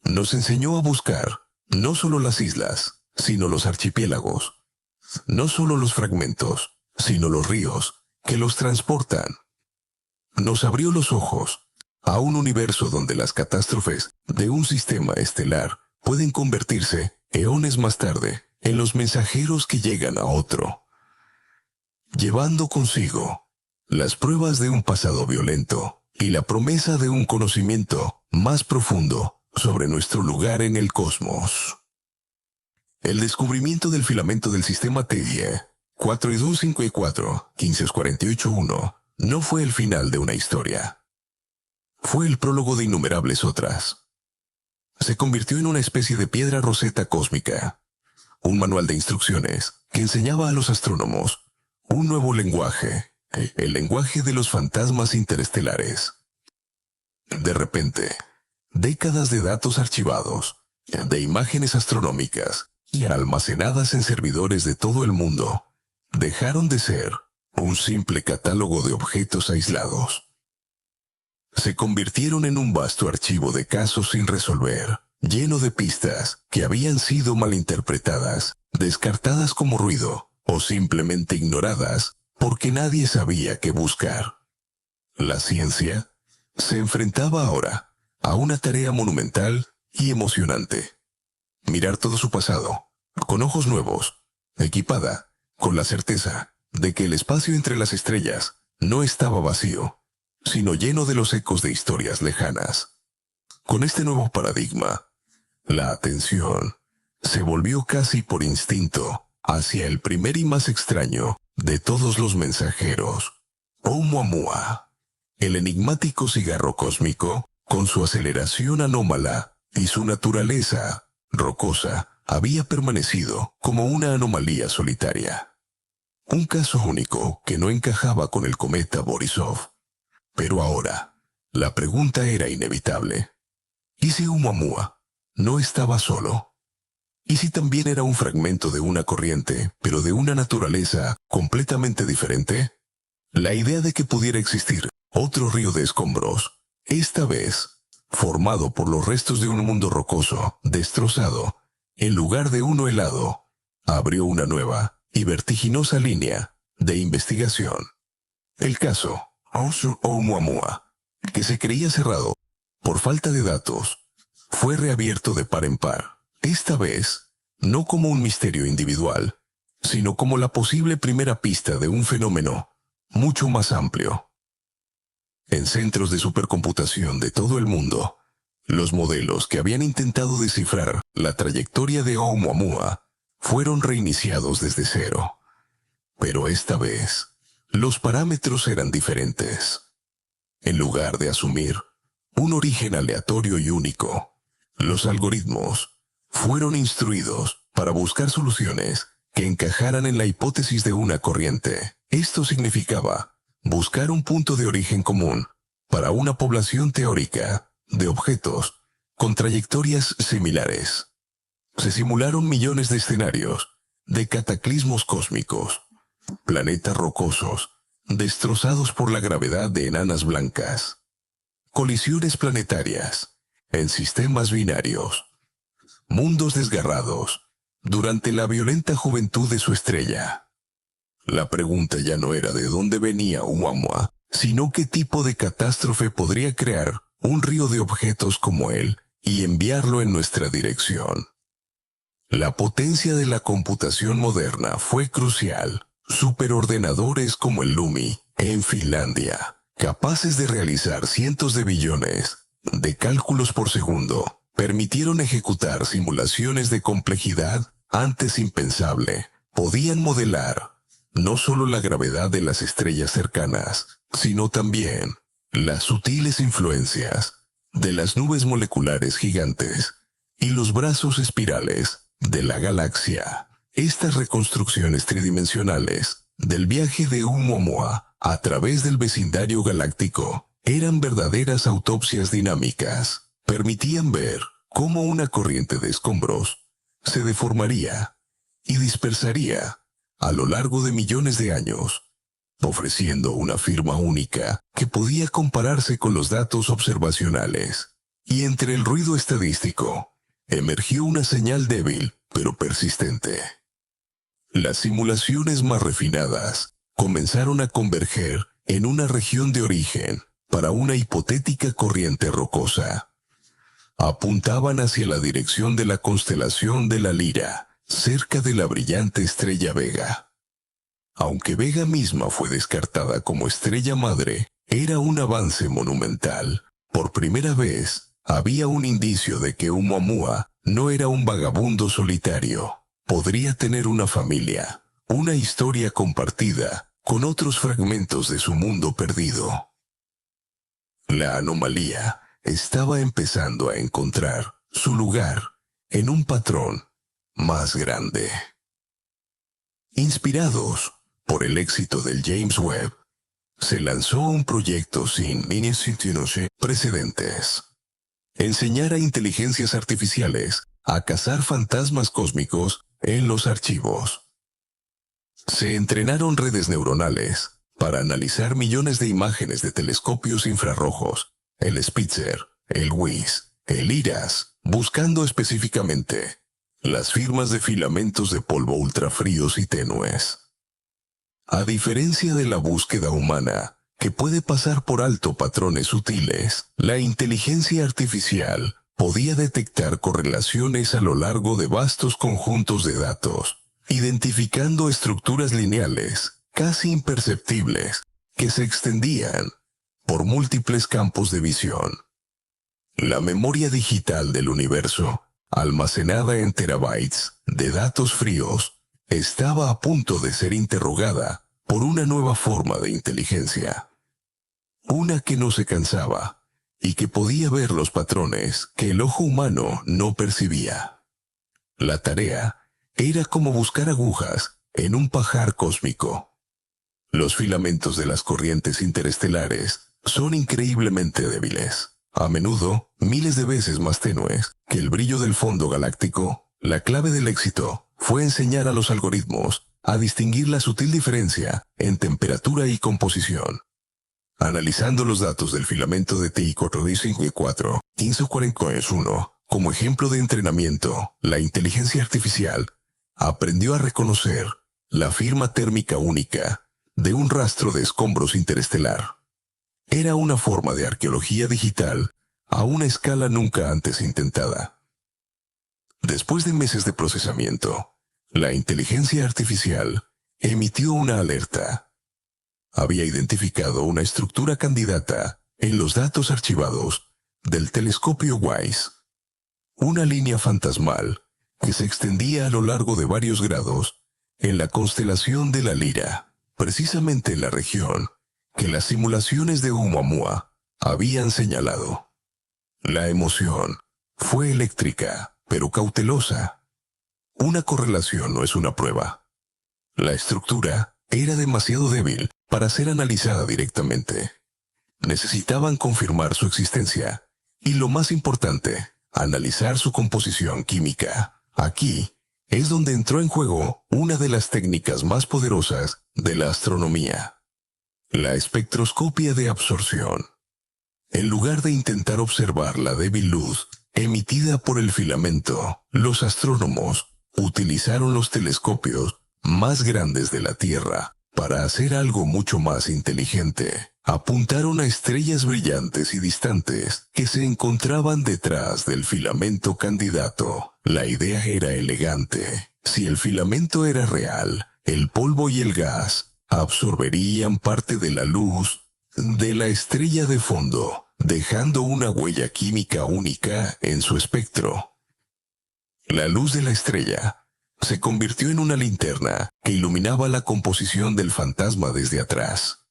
Nos enseñó a buscar no solo las islas, sino los archipiélagos, no solo los fragmentos, sino los ríos que los transportan. Nos abrió los ojos a un universo donde las catástrofes de un sistema estelar pueden convertirse, eones más tarde, en los mensajeros que llegan a otro, llevando consigo las pruebas de un pasado violento y la promesa de un conocimiento más profundo sobre nuestro lugar en el cosmos. El descubrimiento del filamento del sistema TIE 4254 15481 no fue el final de una historia. Fue el prólogo de innumerables otras. Se convirtió en una especie de piedra roseta cósmica, un manual de instrucciones que enseñaba a los astrónomos un nuevo lenguaje, el lenguaje de los fantasmas interestelares. De repente, décadas de datos archivados, de imágenes astronómicas y almacenadas en servidores de todo el mundo, dejaron de ser un simple catálogo de objetos aislados. Se convirtieron en un vasto archivo de casos sin resolver, lleno de pistas que habían sido malinterpretadas, descartadas como ruido o simplemente ignoradas porque nadie sabía qué buscar. La ciencia se enfrentaba ahora a una tarea monumental y emocionante. Mirar todo su pasado, con ojos nuevos, equipada con la certeza de que el espacio entre las estrellas no estaba vacío, sino lleno de los ecos de historias lejanas. Con este nuevo paradigma, la atención se volvió casi por instinto hacia el primer y más extraño de todos los mensajeros, Oumuamua, el enigmático cigarro cósmico, con su aceleración anómala y su naturaleza rocosa, había permanecido como una anomalía solitaria. Un caso único que no encajaba con el cometa Borisov. Pero ahora, la pregunta era inevitable. ¿Y si Oumuamua no estaba solo? ¿Y si también era un fragmento de una corriente, pero de una naturaleza completamente diferente? La idea de que pudiera existir otro río de escombros, esta vez formado por los restos de un mundo rocoso, destrozado, en lugar de uno helado, abrió una nueva y vertiginosa línea de investigación. El caso Oumuamua, que se creía cerrado por falta de datos, fue reabierto de par en par, esta vez no como un misterio individual, sino como la posible primera pista de un fenómeno mucho más amplio. En centros de supercomputación de todo el mundo, los modelos que habían intentado descifrar la trayectoria de Oumuamua fueron reiniciados desde cero. Pero esta vez, los parámetros eran diferentes. En lugar de asumir un origen aleatorio y único, los algoritmos fueron instruidos para buscar soluciones que encajaran en la hipótesis de una corriente. Esto significaba buscar un punto de origen común para una población teórica de objetos con trayectorias similares. Se simularon millones de escenarios de cataclismos cósmicos, planetas rocosos destrozados por la gravedad de enanas blancas, colisiones planetarias en sistemas binarios, mundos desgarrados durante la violenta juventud de su estrella. La pregunta ya no era de dónde venía Oumuamua, sino qué tipo de catástrofe podría crear un río de objetos como él y enviarlo en nuestra dirección. La potencia de la computación moderna fue crucial. Superordenadores como el Lumi, en Finlandia, capaces de realizar cientos de billones de cálculos por segundo, permitieron ejecutar simulaciones de complejidad antes impensable. Podían modelar no solo la gravedad de las estrellas cercanas, sino también las sutiles influencias de las nubes moleculares gigantes y los brazos espirales de la galaxia. Estas reconstrucciones tridimensionales del viaje de Oumuamua a través del vecindario galáctico eran verdaderas autopsias dinámicas. Permitían ver cómo una corriente de escombros se deformaría y dispersaría a lo largo de millones de años, ofreciendo una firma única que podía compararse con los datos observacionales. Y entre el ruido estadístico, emergió una señal débil, pero persistente. Las simulaciones más refinadas comenzaron a converger en una región de origen para una hipotética corriente rocosa. Apuntaban hacia la dirección de la constelación de la Lira, cerca de la brillante estrella Vega. Aunque Vega misma fue descartada como estrella madre, era un avance monumental. Por primera vez, había un indicio de que Oumuamua no era un vagabundo solitario. Podría tener una familia, una historia compartida con otros fragmentos de su mundo perdido. La anomalía estaba empezando a encontrar su lugar en un patrón más grande. Inspirados por el éxito del James Webb, se lanzó un proyecto sin precedentes. Enseñar a inteligencias artificiales a cazar fantasmas cósmicos en los archivos. Se entrenaron redes neuronales para analizar millones de imágenes de telescopios infrarrojos, el Spitzer, el WIS, el IRAS, buscando específicamente las firmas de filamentos de polvo ultrafríos y tenues. A diferencia de la búsqueda humana, que puede pasar por alto patrones sutiles, la inteligencia artificial podía detectar correlaciones a lo largo de vastos conjuntos de datos, identificando estructuras lineales, casi imperceptibles, que se extendían por múltiples campos de visión. La memoria digital del universo, almacenada en terabytes de datos fríos, estaba a punto de ser interrogada por una nueva forma de inteligencia. Una que no se cansaba y que podía ver los patrones que el ojo humano no percibía. La tarea era como buscar agujas en un pajar cósmico. Los filamentos de las corrientes interestelares son increíblemente débiles, a menudo miles de veces más tenues que el brillo del fondo galáctico. La clave del éxito fue enseñar a los algoritmos a distinguir la sutil diferencia en temperatura y composición. Analizando los datos del filamento de TI-4D54, 1540-1, como ejemplo de entrenamiento, la inteligencia artificial aprendió a reconocer la firma térmica única de un rastro de escombros interestelar. Era una forma de arqueología digital a una escala nunca antes intentada. Después de meses de procesamiento, la inteligencia artificial emitió una alerta. Había identificado una estructura candidata en los datos archivados del telescopio WISE. Una línea fantasmal que se extendía a lo largo de varios grados en la constelación de la Lira, precisamente en la región que las simulaciones de Oumuamua habían señalado. La emoción fue eléctrica, pero cautelosa. Una correlación no es una prueba. La estructura era demasiado débil para ser analizada directamente. Necesitaban confirmar su existencia y, lo más importante, analizar su composición química. Aquí es donde entró en juego una de las técnicas más poderosas de la astronomía: la espectroscopia de absorción. En lugar de intentar observar la débil luz emitida por el filamento, los astrónomos utilizaron los telescopios más grandes de la Tierra para hacer algo mucho más inteligente. Apuntaron a estrellas brillantes y distantes que se encontraban detrás del filamento candidato. La idea era elegante. Si el filamento era real, el polvo y el gas absorberían parte de la luz de la estrella de fondo, dejando una huella química única en su espectro. La luz de la estrella se convirtió en una linterna que iluminaba la composición del fantasma desde atrás.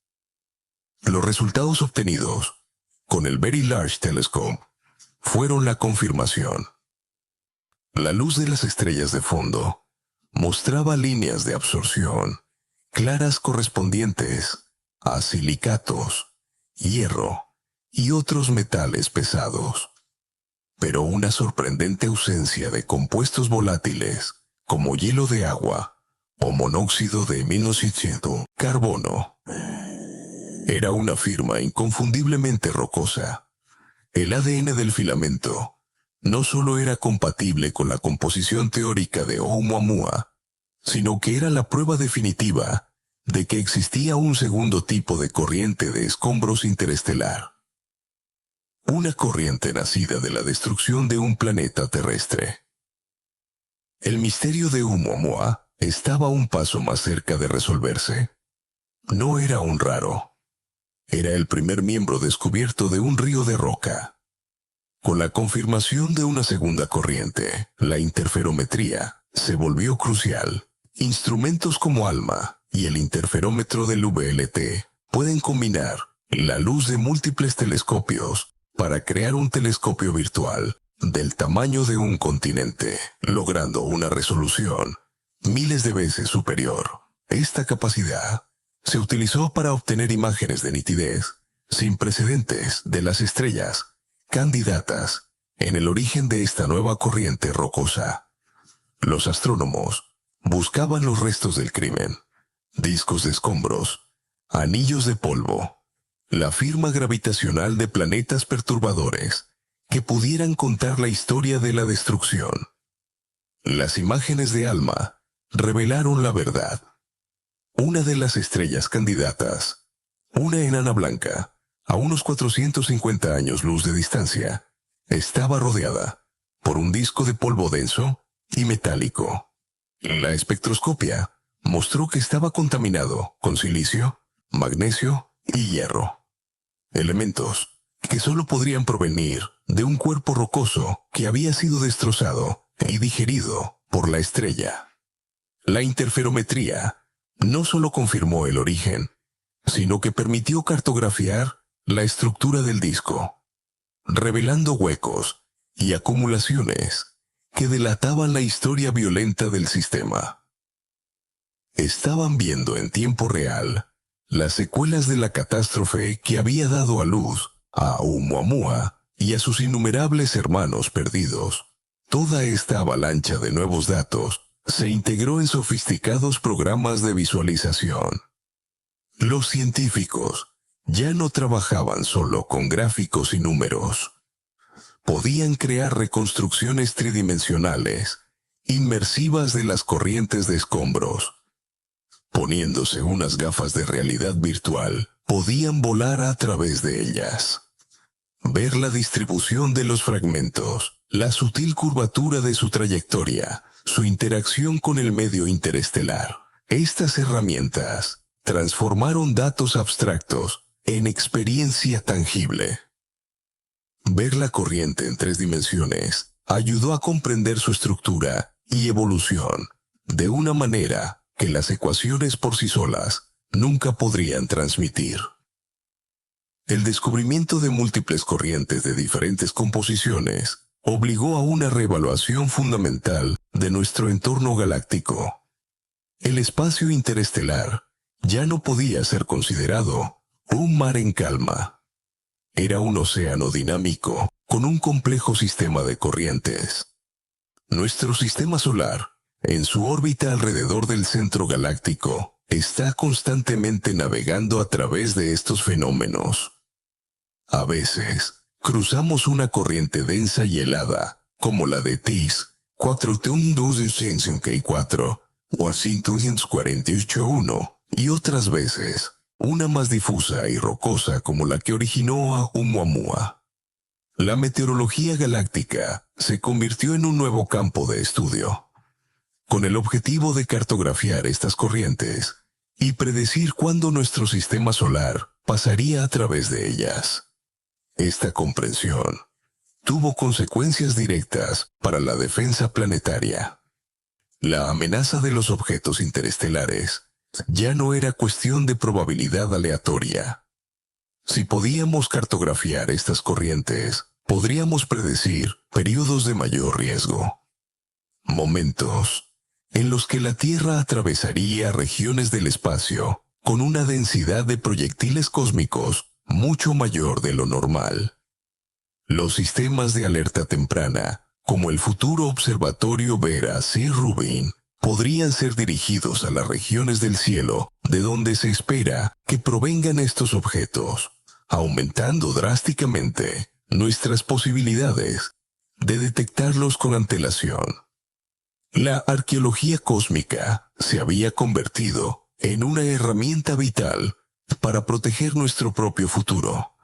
Los resultados obtenidos con el Very Large Telescope fueron la confirmación. La luz de las estrellas de fondo mostraba líneas de absorción claras correspondientes a silicatos, hierro y otros metales pesados, pero una sorprendente ausencia de compuestos volátiles como hielo de agua o monóxido de monóxido carbono. Era una firma inconfundiblemente rocosa. El ADN del filamento no solo era compatible con la composición teórica de Oumuamua, sino que era la prueba definitiva de que existía un segundo tipo de corriente de escombros interestelar. Una corriente nacida de la destrucción de un planeta terrestre. El misterio de Oumuamua estaba un paso más cerca de resolverse. No era un raro. Era el primer miembro descubierto de un río de roca. Con la confirmación de una segunda corriente, la interferometría se volvió crucial. Instrumentos como ALMA y el interferómetro del VLT pueden combinar la luz de múltiples telescopios para crear un telescopio virtual del tamaño de un continente, logrando una resolución miles de veces superior. Esta capacidad se utilizó para obtener imágenes de nitidez sin precedentes de las estrellas candidatas en el origen de esta nueva corriente rocosa. Los astrónomos buscaban los restos del crimen, discos de escombros, anillos de polvo, la firma gravitacional de planetas perturbadores que pudieran contar la historia de la destrucción. Las imágenes de ALMA revelaron la verdad. Una de las estrellas candidatas, una enana blanca, a unos 450 años luz de distancia, estaba rodeada por un disco de polvo denso y metálico. La espectroscopia mostró que estaba contaminado con silicio, magnesio y hierro. Elementos que solo podrían provenir de un cuerpo rocoso que había sido destrozado y digerido por la estrella. La interferometría no solo confirmó el origen, sino que permitió cartografiar la estructura del disco, revelando huecos y acumulaciones que delataban la historia violenta del sistema. Estaban viendo en tiempo real las secuelas de la catástrofe que había dado a luz a Oumuamua y a sus innumerables hermanos perdidos. Toda esta avalancha de nuevos datos se integró en sofisticados programas de visualización. Los científicos ya no trabajaban solo con gráficos y números. Podían crear reconstrucciones tridimensionales, inmersivas de las corrientes de escombros. Poniéndose unas gafas de realidad virtual, podían volar a través de ellas. Ver la distribución de los fragmentos, la sutil curvatura de su trayectoria, su interacción con el medio interestelar. Estas herramientas transformaron datos abstractos en experiencia tangible. Ver la corriente en 3 dimensiones ayudó a comprender su estructura y evolución de una manera que las ecuaciones por sí solas nunca podrían transmitir. El descubrimiento de múltiples corrientes de diferentes composiciones obligó a una reevaluación fundamental de nuestro entorno galáctico. El espacio interestelar ya no podía ser considerado un mar en calma. Era un océano dinámico con un complejo sistema de corrientes. Nuestro sistema solar, en su órbita alrededor del centro galáctico, está constantemente navegando a través de estos fenómenos. A veces, cruzamos una corriente densa y helada, como la de TIS 4T1254 o 481, y otras veces, una más difusa y rocosa como la que originó a Oumuamua. La meteorología galáctica se convirtió en un nuevo campo de estudio, con el objetivo de cartografiar estas corrientes y predecir cuándo nuestro sistema solar pasaría a través de ellas. Esta comprensión tuvo consecuencias directas para la defensa planetaria. La amenaza de los objetos interestelares ya no era cuestión de probabilidad aleatoria. Si podíamos cartografiar estas corrientes, podríamos predecir periodos de mayor riesgo. Momentos en los que la Tierra atravesaría regiones del espacio con una densidad de proyectiles cósmicos mucho mayor de lo normal. Los sistemas de alerta temprana, como el futuro observatorio Vera C. Rubin, podrían ser dirigidos a las regiones del cielo de donde se espera que provengan estos objetos, aumentando drásticamente nuestras posibilidades de detectarlos con antelación. La arqueología cósmica se había convertido en una herramienta vital para proteger nuestro propio futuro.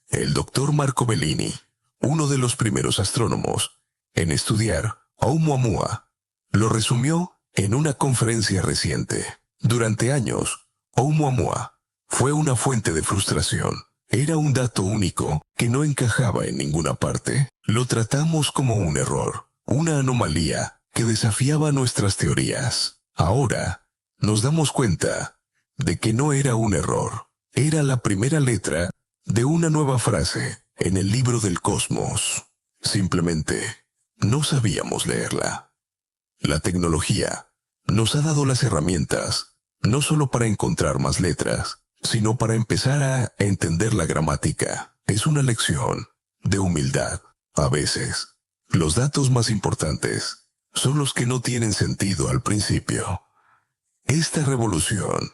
El doctor Marco Bellini, uno de los primeros astrónomos en estudiar Oumuamua, lo resumió en una conferencia reciente. Durante años, Oumuamua fue una fuente de frustración. Era un dato único que no encajaba en ninguna parte. Lo tratamos como un error, una anomalía que desafiaba nuestras teorías. Ahora, nos damos cuenta de que no era un error. Era la primera letra de una nueva frase en el libro del cosmos. Simplemente no sabíamos leerla. La tecnología nos ha dado las herramientas, no solo para encontrar más letras, sino para empezar a entender la gramática. Es una lección de humildad. A veces, los datos más importantes son los que no tienen sentido al principio. Esta revolución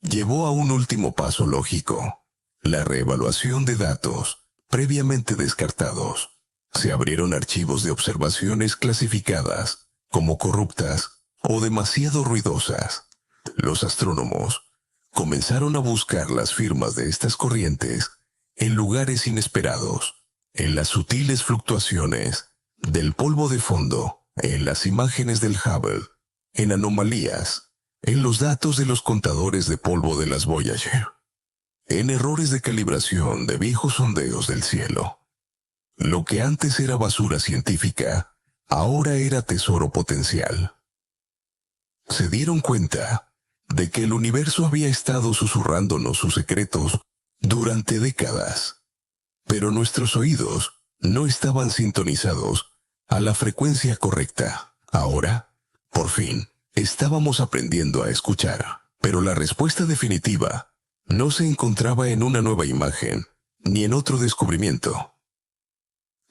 llevó a un último paso lógico: la reevaluación de datos previamente descartados. Se abrieron archivos de observaciones clasificadas como corruptas o demasiado ruidosas. Los astrónomos comenzaron a buscar las firmas de estas corrientes en lugares inesperados, en las sutiles fluctuaciones del polvo de fondo, en las imágenes del Hubble, en anomalías, en los datos de los contadores de polvo de las Voyager, en errores de calibración de viejos sondeos del cielo. Lo que antes era basura científica, ahora era tesoro potencial. Se dieron cuenta de que el universo había estado susurrándonos sus secretos durante décadas, pero nuestros oídos no estaban sintonizados a la frecuencia correcta. Ahora, por fin, estábamos aprendiendo a escuchar, pero la respuesta definitiva no se encontraba en una nueva imagen, ni en otro descubrimiento.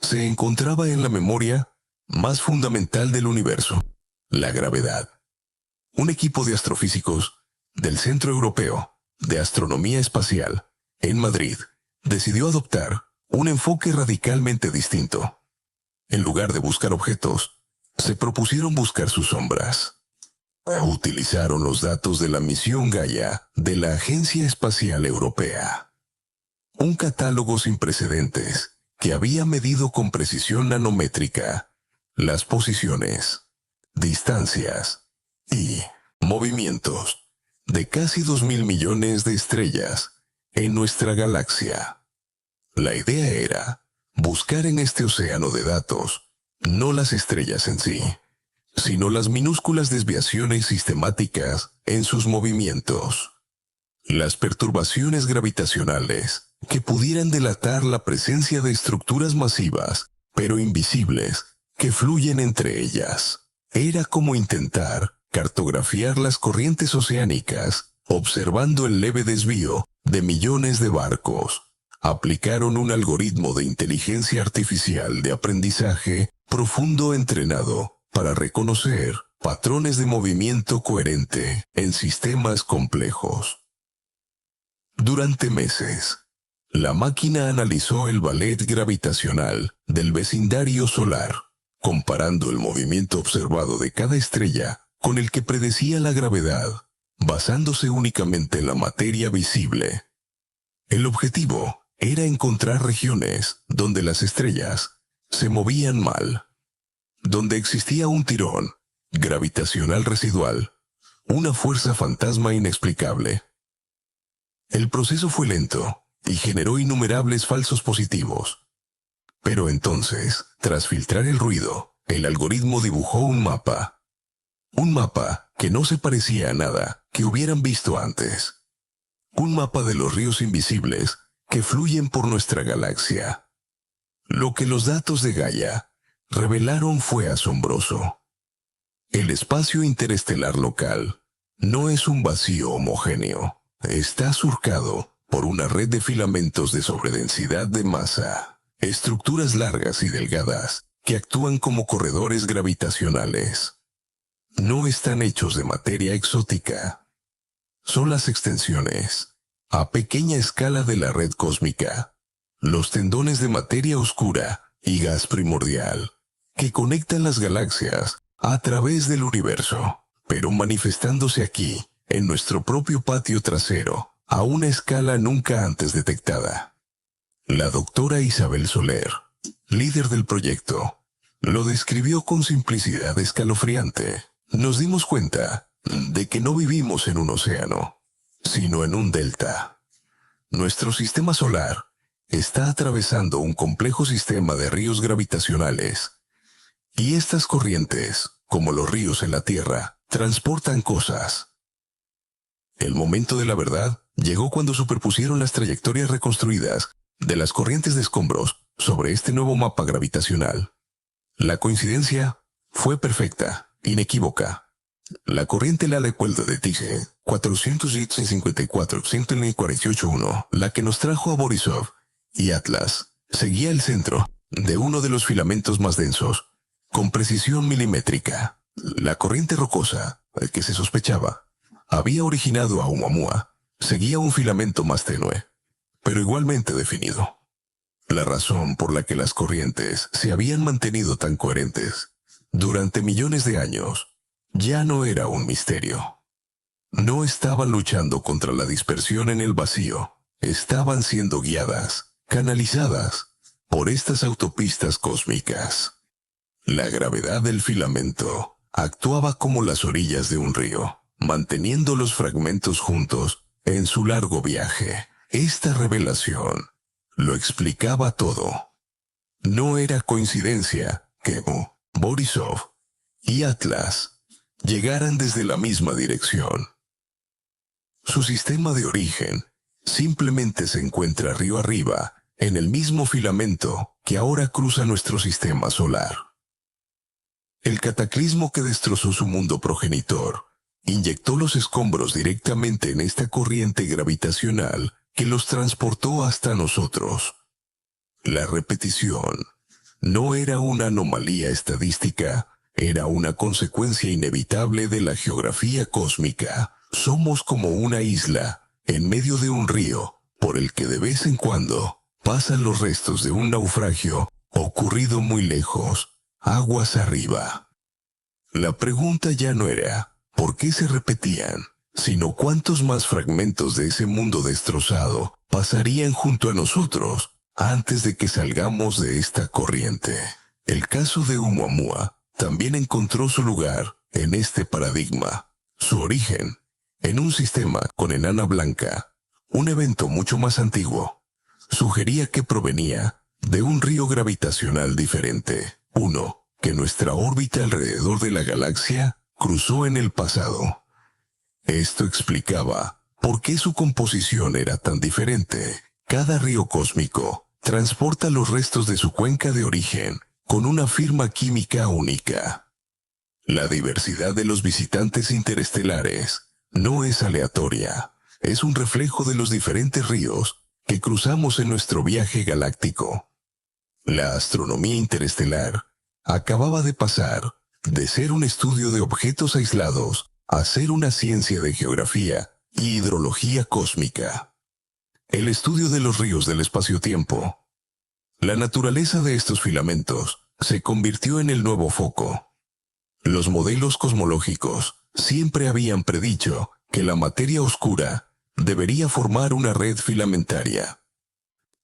Se encontraba en la memoria más fundamental del universo: la gravedad. Un equipo de astrofísicos del Centro Europeo de Astronomía Espacial, en Madrid, decidió adoptar un enfoque radicalmente distinto. En lugar de buscar objetos, se propusieron buscar sus sombras. Utilizaron los datos de la misión Gaia de la Agencia Espacial Europea. Un catálogo sin precedentes que había medido con precisión nanométrica las posiciones, distancias y movimientos de casi 2.000 millones de estrellas en nuestra galaxia. La idea era buscar en este océano de datos no las estrellas en sí, sino las minúsculas desviaciones sistemáticas en sus movimientos, las perturbaciones gravitacionales que pudieran delatar la presencia de estructuras masivas, pero invisibles, que fluyen entre ellas. Era como intentar cartografiar las corrientes oceánicas, observando el leve desvío de millones de barcos. Aplicaron un algoritmo de inteligencia artificial de aprendizaje profundo entrenado para reconocer patrones de movimiento coherente en sistemas complejos. Durante meses, la máquina analizó el ballet gravitacional del vecindario solar, comparando el movimiento observado de cada estrella con el que predecía la gravedad, basándose únicamente en la materia visible. El objetivo era encontrar regiones donde las estrellas se movían mal, donde existía un tirón gravitacional residual, una fuerza fantasma inexplicable. El proceso fue lento y generó innumerables falsos positivos. Pero entonces, tras filtrar el ruido, el algoritmo dibujó un mapa. Un mapa que no se parecía a nada que hubieran visto antes. Un mapa de los ríos invisibles que fluyen por nuestra galaxia. Lo que los datos de Gaia revelaron fue asombroso. El espacio interestelar local no es un vacío homogéneo. Está surcado por una red de filamentos de sobredensidad de masa, estructuras largas y delgadas que actúan como corredores gravitacionales. no están hechos de materia exótica. Son las extensiones, a pequeña escala de la red cósmica, los tendones de materia oscura y gas primordial, que conectan las galaxias a través del universo, pero manifestándose aquí, en nuestro propio patio trasero, a una escala nunca antes detectada. La doctora Isabel Soler, líder del proyecto, lo describió con simplicidad escalofriante. Nos dimos cuenta de que no vivimos en un océano, sino en un delta. Nuestro sistema solar está atravesando un complejo sistema de ríos gravitacionales, y estas corrientes, como los ríos en la Tierra, transportan cosas. El momento de la verdad llegó cuando superpusieron las trayectorias reconstruidas de las corrientes de escombros sobre este nuevo mapa gravitacional. La coincidencia fue perfecta, inequívoca. La corriente la cuelda de Tigre, 454-148-1, la que nos trajo a Borisov y Atlas, seguía el centro de uno de los filamentos más densos, con precisión milimétrica. La corriente rocosa, que se sospechaba, había originado a Oumuamua, seguía un filamento más tenue, pero igualmente definido. La razón por la que las corrientes se habían mantenido tan coherentes durante millones de años ya no era un misterio. No estaban luchando contra la dispersión en el vacío, estaban siendo guiadas, canalizadas, por estas autopistas cósmicas. La gravedad del filamento actuaba como las orillas de un río, manteniendo los fragmentos juntos en su largo viaje. Esta revelación lo explicaba todo. No era coincidencia que Borisov y Atlas llegaran desde la misma dirección. Su sistema de origen simplemente se encuentra río arriba, en el mismo filamento que ahora cruza nuestro sistema solar. El cataclismo que destrozó su mundo progenitor inyectó los escombros directamente en esta corriente gravitacional que los transportó hasta nosotros. La repetición no era una anomalía estadística, era una consecuencia inevitable de la geografía cósmica. Somos como una isla en medio de un río por el que de vez en cuando pasan los restos de un naufragio ocurrido muy lejos, aguas arriba. La pregunta ya no era ¿por qué se repetían?, sino cuántos más fragmentos de ese mundo destrozado pasarían junto a nosotros antes de que salgamos de esta corriente. El caso de Oumuamua también encontró su lugar en este paradigma. Su origen, en un sistema con enana blanca, un evento mucho más antiguo, sugería que provenía de un río gravitacional diferente, uno que nuestra órbita alrededor de la galaxia cruzó en el pasado. Esto explicaba por qué su composición era tan diferente. Cada río cósmico transporta los restos de su cuenca de origen con una firma química única. La diversidad de los visitantes interestelares no es aleatoria, es un reflejo de los diferentes ríos que cruzamos en nuestro viaje galáctico. La astronomía interestelar acababa de pasar de ser un estudio de objetos aislados a ser una ciencia de geografía y hidrología cósmica. El estudio de los ríos del espacio-tiempo. La naturaleza de estos filamentos se convirtió en el nuevo foco. Los modelos cosmológicos siempre habían predicho que la materia oscura debería formar una red filamentaria.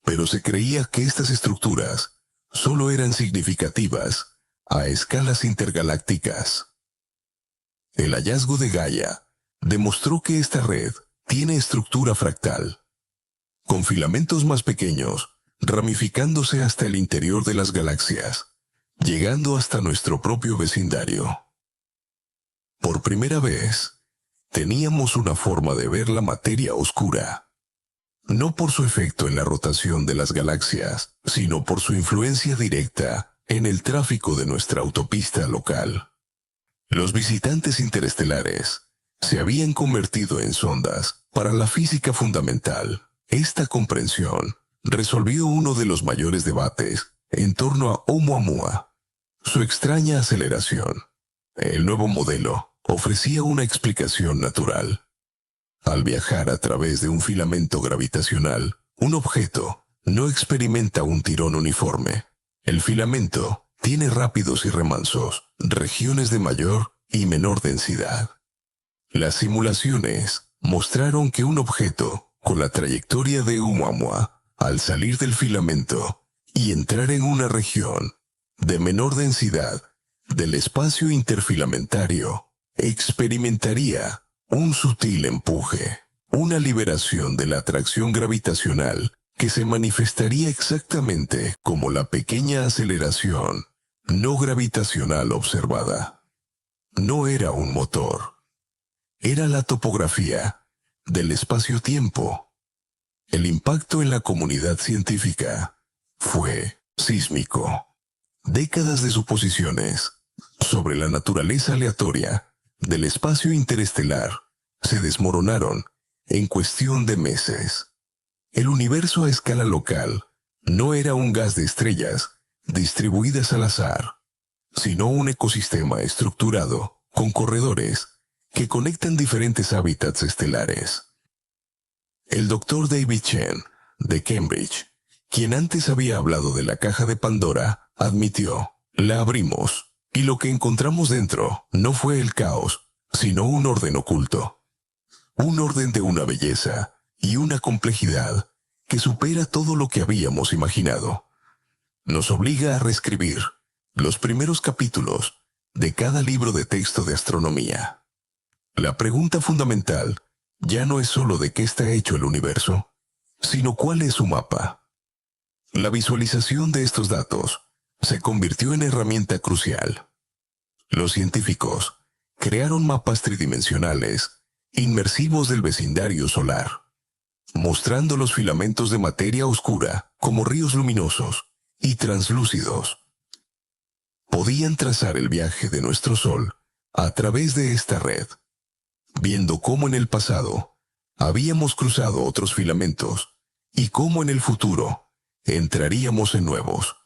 Pero se creía que estas estructuras solo eran significativas a escalas intergalácticas. El hallazgo de Gaia demostró que esta red tiene estructura fractal, con filamentos más pequeños ramificándose hasta el interior de las galaxias, llegando hasta nuestro propio vecindario. Por primera vez, teníamos una forma de ver la materia oscura, no por su efecto en la rotación de las galaxias, sino por su influencia directa en el tráfico de nuestra autopista local. Los visitantes interestelares se habían convertido en sondas para la física fundamental. Esta comprensión resolvió uno de los mayores debates en torno a Oumuamua, su extraña aceleración, el nuevo modelo ofrecía una explicación natural. Al viajar a través de un filamento gravitacional, un objeto no experimenta un tirón uniforme. El filamento tiene rápidos y remansos, regiones de mayor y menor densidad. Las simulaciones mostraron que un objeto con la trayectoria de Oumuamua, al salir del filamento y entrar en una región de menor densidad del espacio interfilamentario, experimentaría un sutil empuje, una liberación de la atracción gravitacional que se manifestaría exactamente como la pequeña aceleración no gravitacional observada. No era un motor. Era la topografía del espacio-tiempo. El impacto en la comunidad científica fue sísmico. Décadas de suposiciones sobre la naturaleza aleatoria del espacio interestelar se desmoronaron en cuestión de meses. El universo a escala local no era un gas de estrellas distribuidas al azar, sino un ecosistema estructurado con corredores que conectan diferentes hábitats estelares. El Dr. David Chen, de Cambridge, quien antes había hablado de la caja de Pandora, admitió: la abrimos, y lo que encontramos dentro no fue el caos, sino un orden oculto. Un orden de una belleza y una complejidad que supera todo lo que habíamos imaginado. Nos obliga a reescribir los primeros capítulos de cada libro de texto de astronomía. La pregunta fundamental ya no es solo de qué está hecho el universo, sino cuál es su mapa. La visualización de estos datos se convirtió en herramienta crucial. Los científicos crearon mapas tridimensionales inmersivos del vecindario solar, mostrando los filamentos de materia oscura como ríos luminosos y translúcidos. Podían trazar el viaje de nuestro Sol a través de esta red, viendo cómo en el pasado habíamos cruzado otros filamentos y cómo en el futuro entraríamos en nuevos.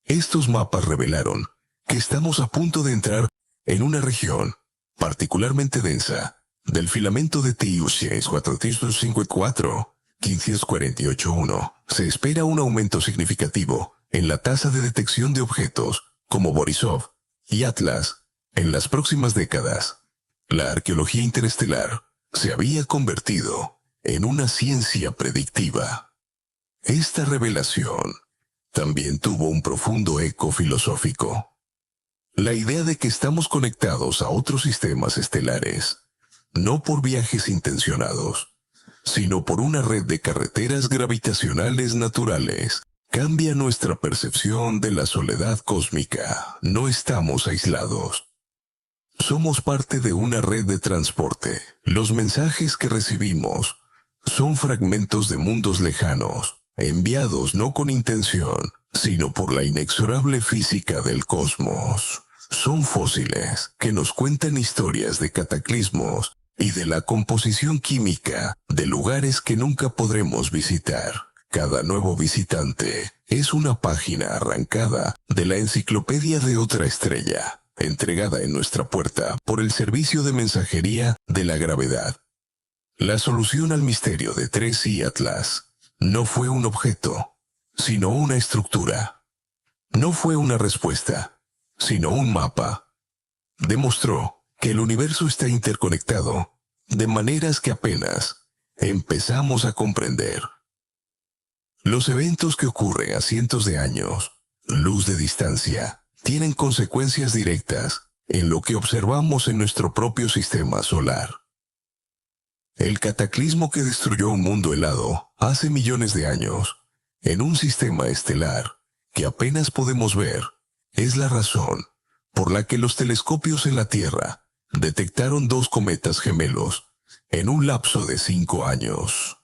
Estos mapas revelaron que estamos a punto de entrar en una región particularmente densa del filamento de TiU 454 15481. Se espera un aumento significativo en la tasa de detección de objetos como Borisov y Atlas en las próximas décadas. La arqueología interestelar se había convertido en una ciencia predictiva. Esta revelación también tuvo un profundo eco filosófico. La idea de que estamos conectados a otros sistemas estelares, no por viajes intencionados, sino por una red de carreteras gravitacionales naturales, cambia nuestra percepción de la soledad cósmica. No estamos aislados. Somos parte de una red de transporte. Los mensajes que recibimos son fragmentos de mundos lejanos, enviados no con intención, sino por la inexorable física del cosmos. Son fósiles que nos cuentan historias de cataclismos y de la composición química de lugares que nunca podremos visitar. Cada nuevo visitante es una página arrancada de la enciclopedia de otra estrella, entregada en nuestra puerta por el servicio de mensajería de la gravedad. La solución al misterio de 3i Atlas no fue un objeto, sino una estructura. No fue una respuesta, sino un mapa. Demostró que el universo está interconectado de maneras que apenas empezamos a comprender. Los eventos que ocurren a cientos de años, luz de distancia, tienen consecuencias directas en lo que observamos en nuestro propio sistema solar. El cataclismo que destruyó un mundo helado hace millones de años, en un sistema estelar que apenas podemos ver, es la razón por la que los telescopios en la Tierra detectaron 2 cometas gemelos en un lapso de 5 años.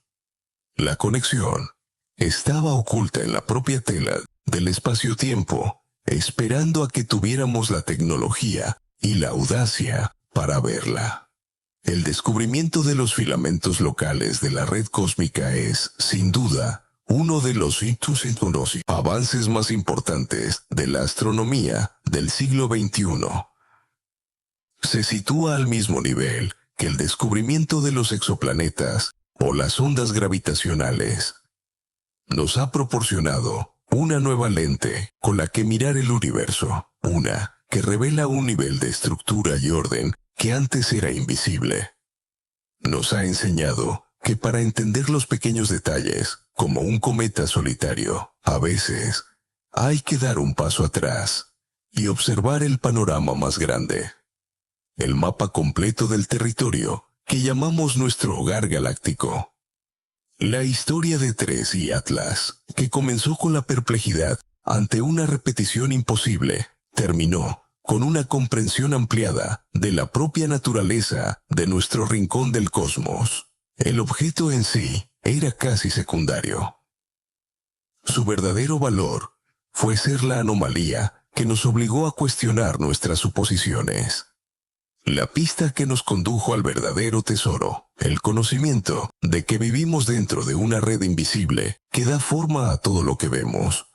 La conexión estaba oculta en la propia tela del espacio-tiempo, esperando a que tuviéramos la tecnología y la audacia para verla. El descubrimiento de los filamentos locales de la red cósmica es, sin duda, uno de los hitos y avances más importantes de la astronomía del siglo XXI. Se sitúa al mismo nivel que el descubrimiento de los exoplanetas o las ondas gravitacionales. Nos ha proporcionado una nueva lente con la que mirar el universo, una que revela un nivel de estructura y orden que antes era invisible. Nos ha enseñado que para entender los pequeños detalles, como un cometa solitario, a veces hay que dar un paso atrás y observar el panorama más grande. El mapa completo del territorio que llamamos nuestro hogar galáctico. La historia de Tres y Atlas, que comenzó con la perplejidad ante una repetición imposible, terminó con una comprensión ampliada de la propia naturaleza de nuestro rincón del cosmos. El objeto en sí era casi secundario. Su verdadero valor fue ser la anomalía que nos obligó a cuestionar nuestras suposiciones. La pista que nos condujo al verdadero tesoro, el conocimiento de que vivimos dentro de una red invisible que da forma a todo lo que vemos.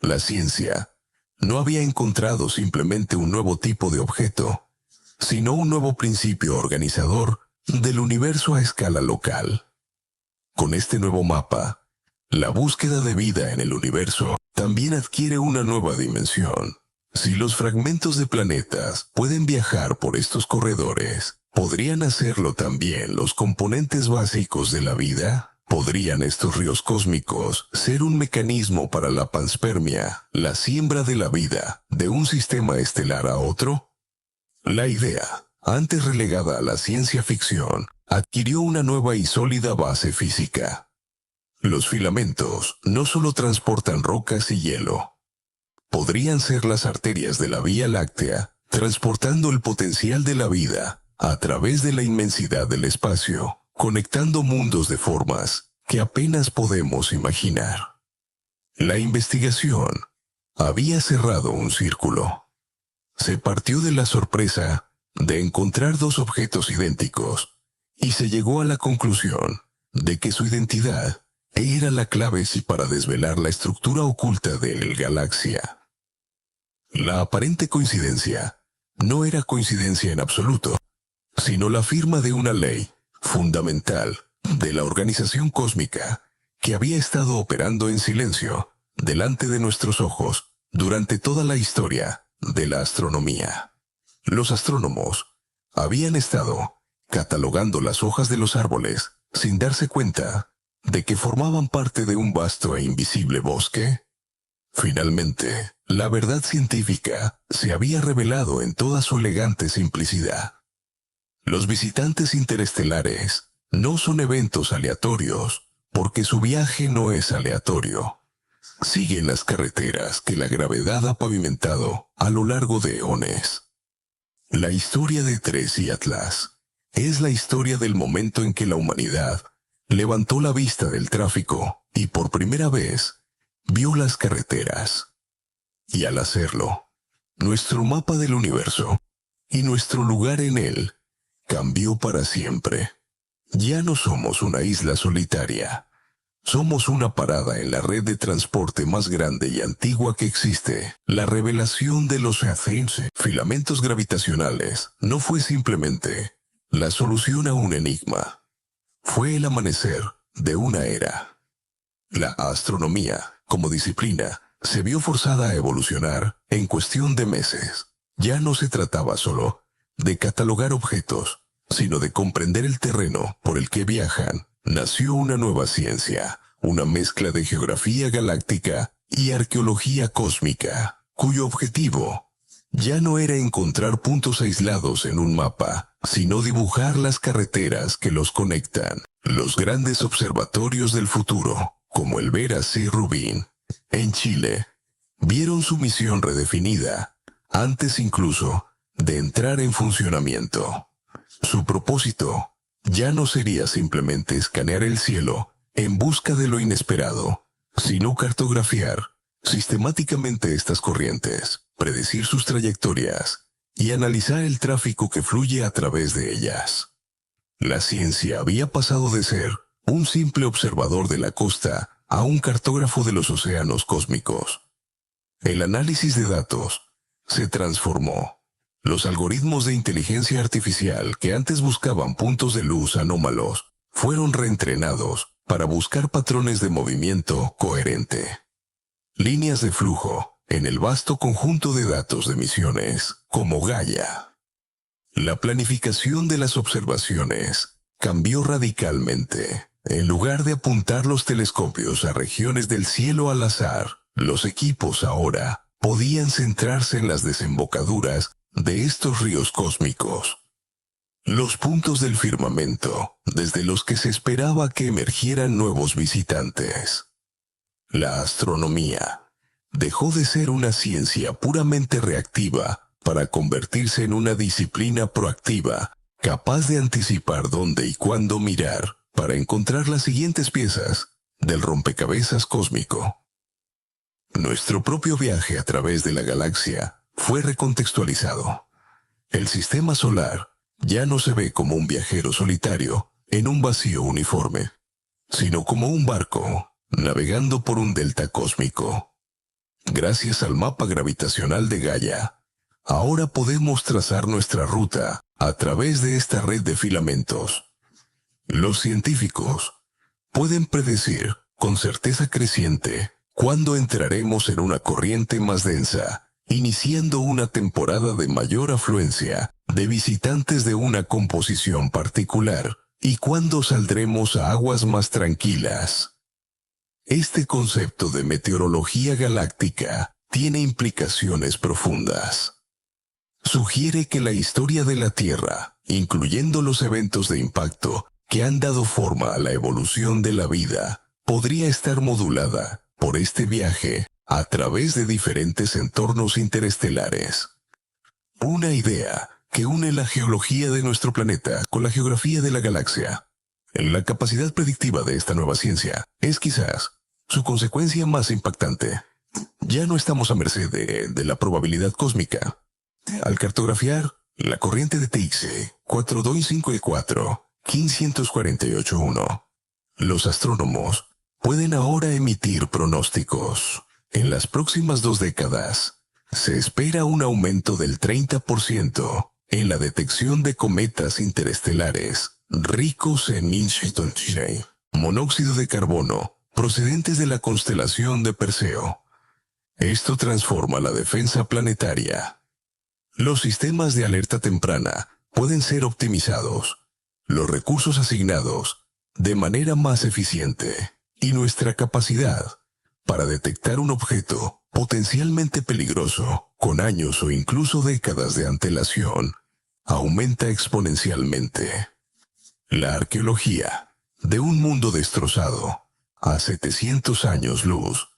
La ciencia no había encontrado simplemente un nuevo tipo de objeto, sino un nuevo principio organizador del universo a escala local. Con este nuevo mapa, la búsqueda de vida en el universo también adquiere una nueva dimensión. Si los fragmentos de planetas pueden viajar por estos corredores, ¿podrían hacerlo también los componentes básicos de la vida? ¿Podrían estos ríos cósmicos ser un mecanismo para la panspermia, la siembra de la vida de un sistema estelar a otro? La idea, antes relegada a la ciencia ficción, adquirió una nueva y sólida base física. Los filamentos no solo transportan rocas y hielo, podrían ser las arterias de la Vía Láctea, transportando el potencial de la vida a través de la inmensidad del espacio, conectando mundos de formas que apenas podemos imaginar. La investigación había cerrado un círculo. Se partió de la sorpresa de encontrar dos objetos idénticos y se llegó a la conclusión de que su identidad era la clave para desvelar la estructura oculta de la galaxia. La aparente coincidencia no era coincidencia en absoluto, sino la firma de una ley fundamental de la organización cósmica que había estado operando en silencio delante de nuestros ojos durante toda la historia de la astronomía. Los astrónomos habían estado catalogando las hojas de los árboles sin darse cuenta de que formaban parte de un vasto e invisible bosque. Finalmente, la verdad científica se había revelado en toda su elegante simplicidad. Los visitantes interestelares no son eventos aleatorios, porque su viaje no es aleatorio. Siguen las carreteras que la gravedad ha pavimentado a lo largo de eones. La historia de Tres y Atlas es la historia del momento en que la humanidad levantó la vista del tráfico y por primera vez vio las carreteras. Y al hacerlo, nuestro mapa del universo y nuestro lugar en él cambió para siempre. Ya no somos una isla solitaria. Somos una parada en la red de transporte más grande y antigua que existe. La revelación de los filamentos gravitacionales no fue simplemente la solución a un enigma. Fue el amanecer de una era. La astronomía, como disciplina, se vio forzada a evolucionar en cuestión de meses. Ya no se trataba solo de catalogar objetos, sino de comprender el terreno por el que viajan. Nació una nueva ciencia, una mezcla de geografía galáctica y arqueología cósmica, cuyo objetivo ya no era encontrar puntos aislados en un mapa, sino dibujar las carreteras que los conectan. Los grandes observatorios del futuro, como el Vera C. Rubin, en Chile, vieron su misión redefinida, antes incluso de entrar en funcionamiento. Su propósito ya no sería simplemente escanear el cielo en busca de lo inesperado, sino cartografiar sistemáticamente estas corrientes, predecir sus trayectorias y analizar el tráfico que fluye a través de ellas. La ciencia había pasado de ser un simple observador de la costa a un cartógrafo de los océanos cósmicos. El análisis de datos se transformó. Los algoritmos de inteligencia artificial que antes buscaban puntos de luz anómalos fueron reentrenados para buscar patrones de movimiento coherente. Líneas de flujo en el vasto conjunto de datos de misiones como Gaia. La planificación de las observaciones cambió radicalmente. En lugar de apuntar los telescopios a regiones del cielo al azar, los equipos ahora podían centrarse en las desembocaduras de estos ríos cósmicos. Los puntos del firmamento, desde los que se esperaba que emergieran nuevos visitantes. La astronomía dejó de ser una ciencia puramente reactiva para convertirse en una disciplina proactiva, capaz de anticipar dónde y cuándo mirar para encontrar las siguientes piezas del rompecabezas cósmico. Nuestro propio viaje a través de la galaxia fue recontextualizado. El sistema solar ya no se ve como un viajero solitario en un vacío uniforme, sino como un barco navegando por un delta cósmico. Gracias al mapa gravitacional de Gaia, ahora podemos trazar nuestra ruta a través de esta red de filamentos. Los científicos pueden predecir con certeza creciente cuándo entraremos en una corriente más densa, iniciando una temporada de mayor afluencia de visitantes de una composición particular, y cuándo saldremos a aguas más tranquilas. Este concepto de meteorología galáctica tiene implicaciones profundas. Sugiere que la historia de la Tierra, incluyendo los eventos de impacto que han dado forma a la evolución de la vida, podría estar modulada por este viaje a través de diferentes entornos interestelares. Una idea que une la geología de nuestro planeta con la geografía de la galaxia. La capacidad predictiva de esta nueva ciencia es quizás su consecuencia más impactante. Ya no estamos a merced de la probabilidad cósmica. Al cartografiar la corriente de TX 42541-15481, los astrónomos pueden ahora emitir pronósticos. En las próximas 2 décadas, se espera un aumento del 30% en la detección de cometas interestelares ricos en monóxido de carbono procedentes de la constelación de Perseo. Esto transforma la defensa planetaria. Los sistemas de alerta temprana pueden ser optimizados, los recursos asignados de manera más eficiente, y nuestra capacidad para detectar un objeto potencialmente peligroso con años o incluso décadas de antelación aumenta exponencialmente. La arqueología de un mundo destrozado a 700 años luz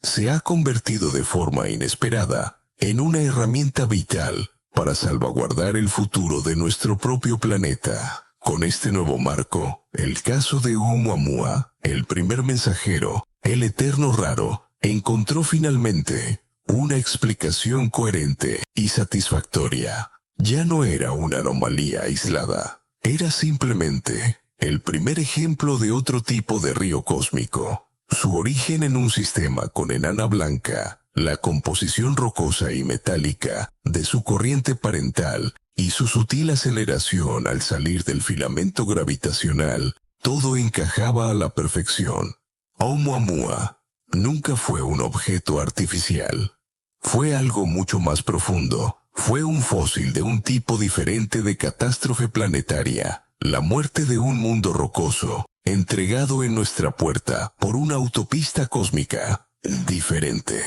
se ha convertido de forma inesperada en una herramienta vital para salvaguardar el futuro de nuestro propio planeta. Con este nuevo marco, el caso de Oumuamua, el primer mensajero, el eterno raro, encontró finalmente una explicación coherente y satisfactoria. Ya no era una anomalía aislada, era simplemente el primer ejemplo de otro tipo de río cósmico. Su origen en un sistema con enana blanca, la composición rocosa y metálica de su corriente parental y su sutil aceleración al salir del filamento gravitacional, todo encajaba a la perfección. Oumuamua nunca fue un objeto artificial. Fue algo mucho más profundo. Fue un fósil de un tipo diferente de catástrofe planetaria. La muerte de un mundo rocoso, entregado en nuestra puerta por una autopista cósmica diferente.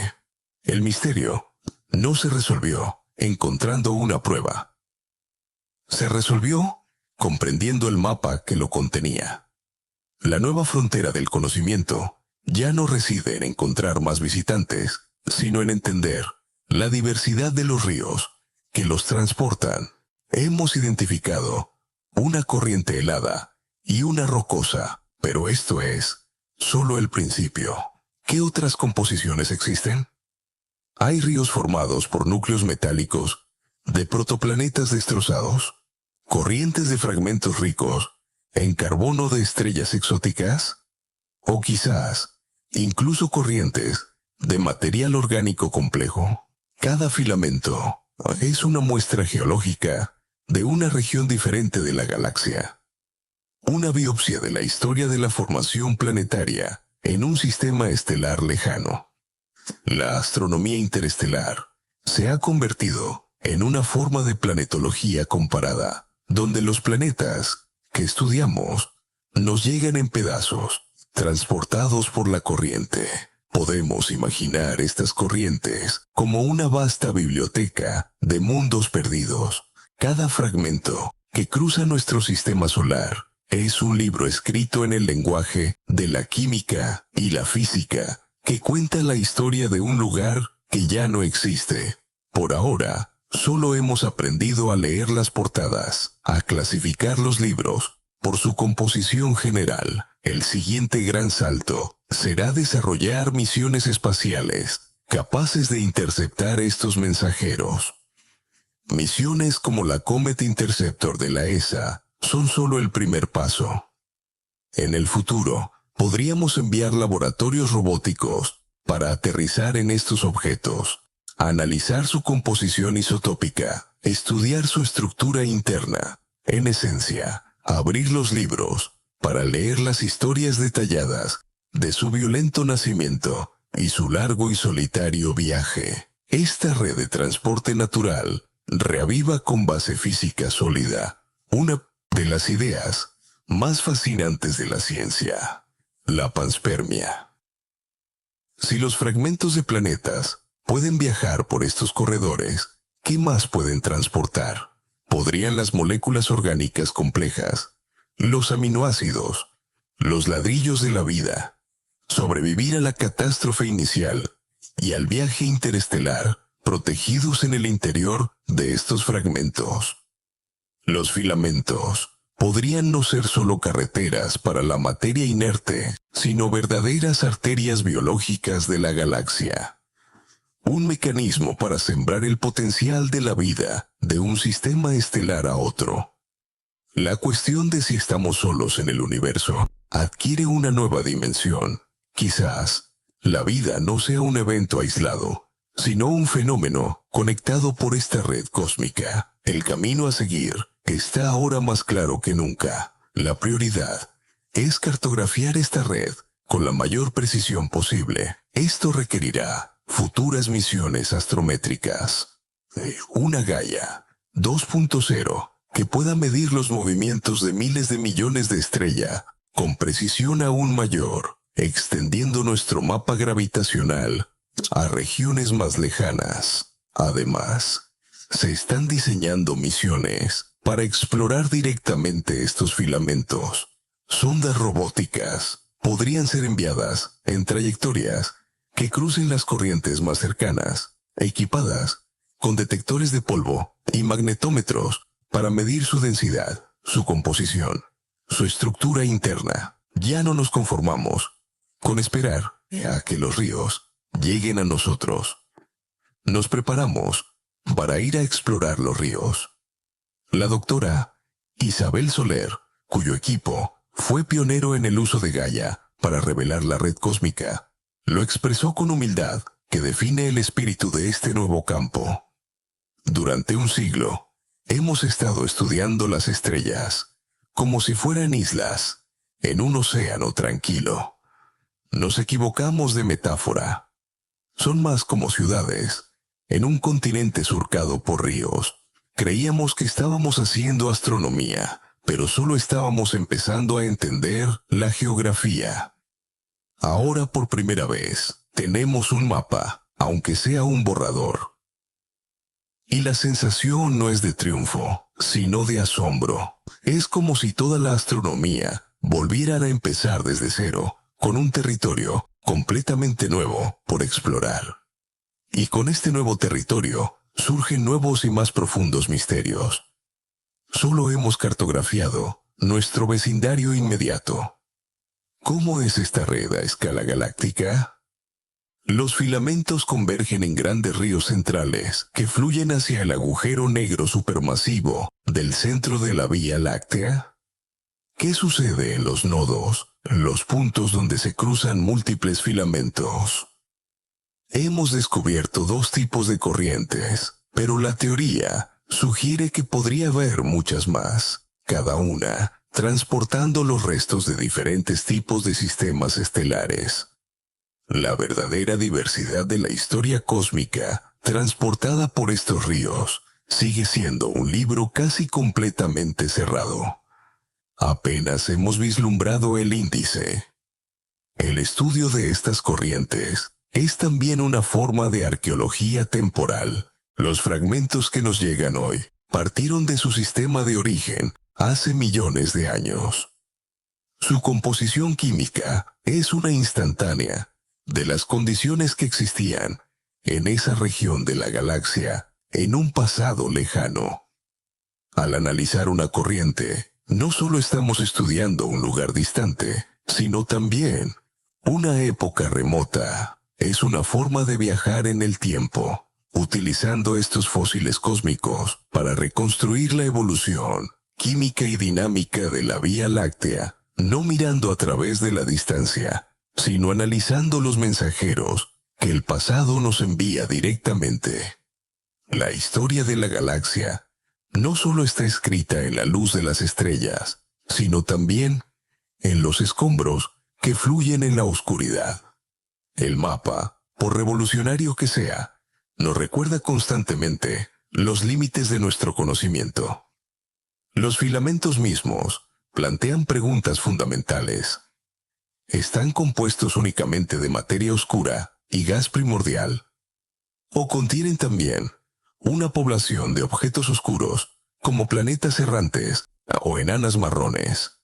El misterio no se resolvió encontrando una prueba. Se resolvió comprendiendo el mapa que lo contenía. La nueva frontera del conocimiento ya no reside en encontrar más visitantes, sino en entender la diversidad de los ríos que los transportan. Hemos identificado una corriente helada y una rocosa, pero esto es solo el principio. ¿Qué otras composiciones existen? Hay ríos formados por núcleos metálicos de protoplanetas destrozados, corrientes de fragmentos ricos en carbono de estrellas exóticas, o quizás incluso corrientes de material orgánico complejo. Cada filamento es una muestra geológica de una región diferente de la galaxia. Una biopsia de la historia de la formación planetaria en un sistema estelar lejano. La astronomía interestelar se ha convertido en una forma de planetología comparada, donde los planetas que estudiamos nos llegan en pedazos, transportados por la corriente. Podemos imaginar estas corrientes como una vasta biblioteca de mundos perdidos. Cada fragmento que cruza nuestro sistema solar es un libro escrito en el lenguaje de la química y la física que cuenta la historia de un lugar que ya no existe. Por ahora, solo hemos aprendido a leer las portadas, a clasificar los libros por su composición general. El siguiente gran salto será desarrollar misiones espaciales capaces de interceptar estos mensajeros. Misiones como la Comet Interceptor de la ESA son solo el primer paso. En el futuro, podríamos enviar laboratorios robóticos para aterrizar en estos objetos, analizar su composición isotópica, estudiar su estructura interna, en esencia, abrir los libros para leer las historias detalladas de su violento nacimiento y su largo y solitario viaje. Esta red de transporte natural reaviva con base física sólida una de las ideas más fascinantes de la ciencia, la panspermia. Si los fragmentos de planetas pueden viajar por estos corredores, ¿qué más pueden transportar? ¿Podrían las moléculas orgánicas complejas, los aminoácidos, los ladrillos de la vida, sobrevivir a la catástrofe inicial y al viaje interestelar protegidos en el interior de estos fragmentos? Los filamentos podrían no ser solo carreteras para la materia inerte, sino verdaderas arterias biológicas de la galaxia. Un mecanismo para sembrar el potencial de la vida de un sistema estelar a otro. La cuestión de si estamos solos en el universo adquiere una nueva dimensión. Quizás la vida no sea un evento aislado, sino un fenómeno conectado por esta red cósmica. El camino a seguir está ahora más claro que nunca. La prioridad es cartografiar esta red con la mayor precisión posible. Esto requerirá futuras misiones astrométricas. Una Gaia 2.0 que pueda medir los movimientos de miles de millones de estrellas con precisión aún mayor, extendiendo nuestro mapa gravitacional a regiones más lejanas. Además, se están diseñando misiones para explorar directamente estos filamentos. Sondas robóticas podrían ser enviadas en trayectorias que crucen las corrientes más cercanas, equipadas con detectores de polvo y magnetómetros para medir su densidad, su composición, su estructura interna. Ya no nos conformamos con esperar a que los ríos lleguen a nosotros. Nos preparamos para ir a explorar los ríos. La doctora Isabel Soler, cuyo equipo fue pionero en el uso de Gaia para revelar la red cósmica, lo expresó con humildad que define el espíritu de este nuevo campo. Durante un siglo, hemos estado estudiando las estrellas como si fueran islas en un océano tranquilo. Nos equivocamos de metáfora. Son más como ciudades en un continente surcado por ríos. Creíamos que estábamos haciendo astronomía, pero solo estábamos empezando a entender la geografía. Ahora por primera vez tenemos un mapa, aunque sea un borrador. Y la sensación no es de triunfo, sino de asombro. Es como si toda la astronomía volviera a empezar desde cero, con un territorio completamente nuevo por explorar. Y con este nuevo territorio surgen nuevos y más profundos misterios. Solo hemos cartografiado nuestro vecindario inmediato. ¿Cómo es esta red a escala galáctica? Los filamentos convergen en grandes ríos centrales que fluyen hacia el agujero negro supermasivo del centro de la Vía Láctea. ¿Qué sucede en los nodos, los puntos donde se cruzan múltiples filamentos? Hemos descubierto dos tipos de corrientes, pero la teoría sugiere que podría haber muchas más, cada una transportando los restos de diferentes tipos de sistemas estelares. La verdadera diversidad de la historia cósmica, transportada por estos ríos, sigue siendo un libro casi completamente cerrado. Apenas hemos vislumbrado el índice. El estudio de estas corrientes es también una forma de arqueología temporal. Los fragmentos que nos llegan hoy partieron de su sistema de origen hace millones de años. Su composición química es una instantánea de las condiciones que existían en esa región de la galaxia en un pasado lejano. Al analizar una corriente, no solo estamos estudiando un lugar distante, sino también una época remota. Es una forma de viajar en el tiempo, utilizando estos fósiles cósmicos para reconstruir la evolución química y dinámica de la Vía Láctea, no mirando a través de la distancia, sino analizando los mensajeros que el pasado nos envía directamente. La historia de la galaxia no solo está escrita en la luz de las estrellas, sino también en los escombros que fluyen en la oscuridad. El mapa, por revolucionario que sea, nos recuerda constantemente los límites de nuestro conocimiento. Los filamentos mismos plantean preguntas fundamentales. ¿Están compuestos únicamente de materia oscura y gas primordial? ¿O contienen también una población de objetos oscuros, como planetas errantes o enanas marrones?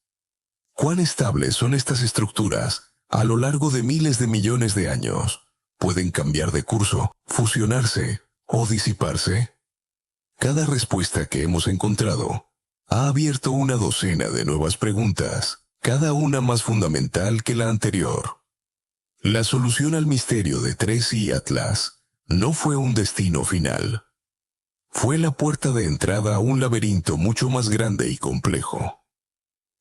¿Cuán estables son estas estructuras a lo largo de miles de millones de años? ¿Pueden cambiar de curso, fusionarse o disiparse? Cada respuesta que hemos encontrado ha abierto una docena de nuevas preguntas, cada una más fundamental que la anterior. La solución al misterio de Tracy y Atlas no fue un destino final. Fue la puerta de entrada a un laberinto mucho más grande y complejo.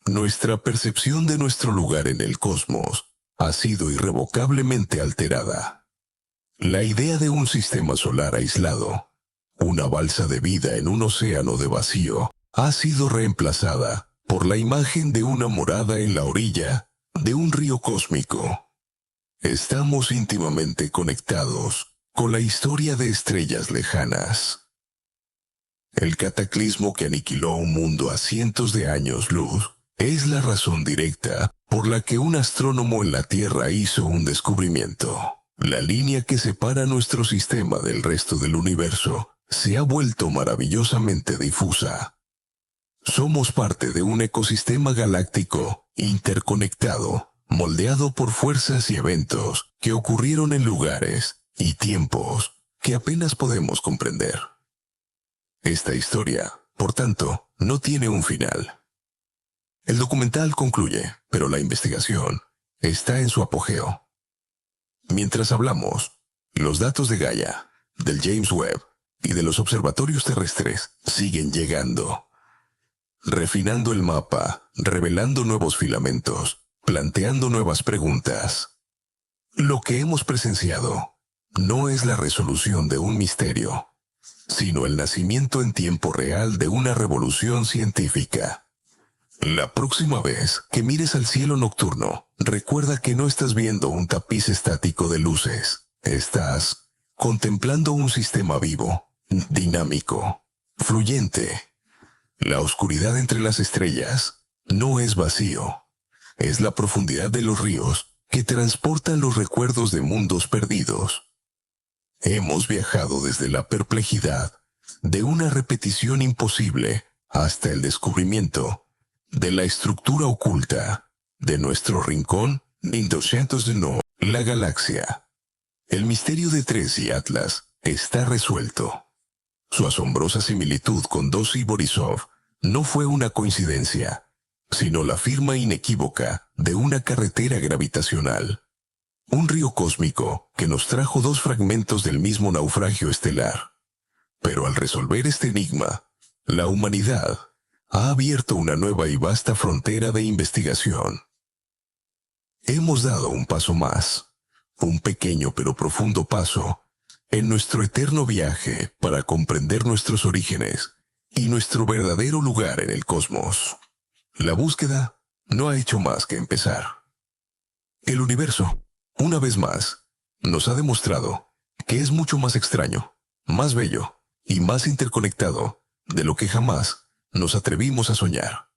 Nuestra percepción de nuestro lugar en el cosmos ha sido irrevocablemente alterada. La idea de un sistema solar aislado, una balsa de vida en un océano de vacío, ha sido reemplazada por la imagen de una morada en la orilla de un río cósmico. Estamos íntimamente conectados con la historia de estrellas lejanas. El cataclismo que aniquiló un mundo a cientos de años luz es la razón directa por la que un astrónomo en la Tierra hizo un descubrimiento. La línea que separa nuestro sistema del resto del universo se ha vuelto maravillosamente difusa. Somos parte de un ecosistema galáctico interconectado, moldeado por fuerzas y eventos que ocurrieron en lugares y tiempos que apenas podemos comprender. Esta historia, por tanto, no tiene un final. El documental concluye, pero la investigación está en su apogeo. Mientras hablamos, los datos de Gaia, del James Webb y de los observatorios terrestres siguen llegando, refinando el mapa, revelando nuevos filamentos, planteando nuevas preguntas. Lo que hemos presenciado no es la resolución de un misterio, sino el nacimiento en tiempo real de una revolución científica. La próxima vez que mires al cielo nocturno, recuerda que no estás viendo un tapiz estático de luces. Estás contemplando un sistema vivo, dinámico, fluyente. La oscuridad entre las estrellas no es vacío. Es la profundidad de los ríos que transportan los recuerdos de mundos perdidos. Hemos viajado desde la perplejidad de una repetición imposible hasta el descubrimiento de la estructura oculta de nuestro rincón en 200 de no, la galaxia. El misterio de Tracy y Atlas está resuelto. Su asombrosa similitud con Doss y Borisov no fue una coincidencia, sino la firma inequívoca de una carretera gravitacional. Un río cósmico que nos trajo dos fragmentos del mismo naufragio estelar. Pero al resolver este enigma, la humanidad ha abierto una nueva y vasta frontera de investigación. Hemos dado un paso más, un pequeño pero profundo paso, en nuestro eterno viaje para comprender nuestros orígenes y nuestro verdadero lugar en el cosmos. La búsqueda no ha hecho más que empezar. El universo, una vez más, nos ha demostrado que es mucho más extraño, más bello y más interconectado de lo que jamás nos atrevimos a soñar.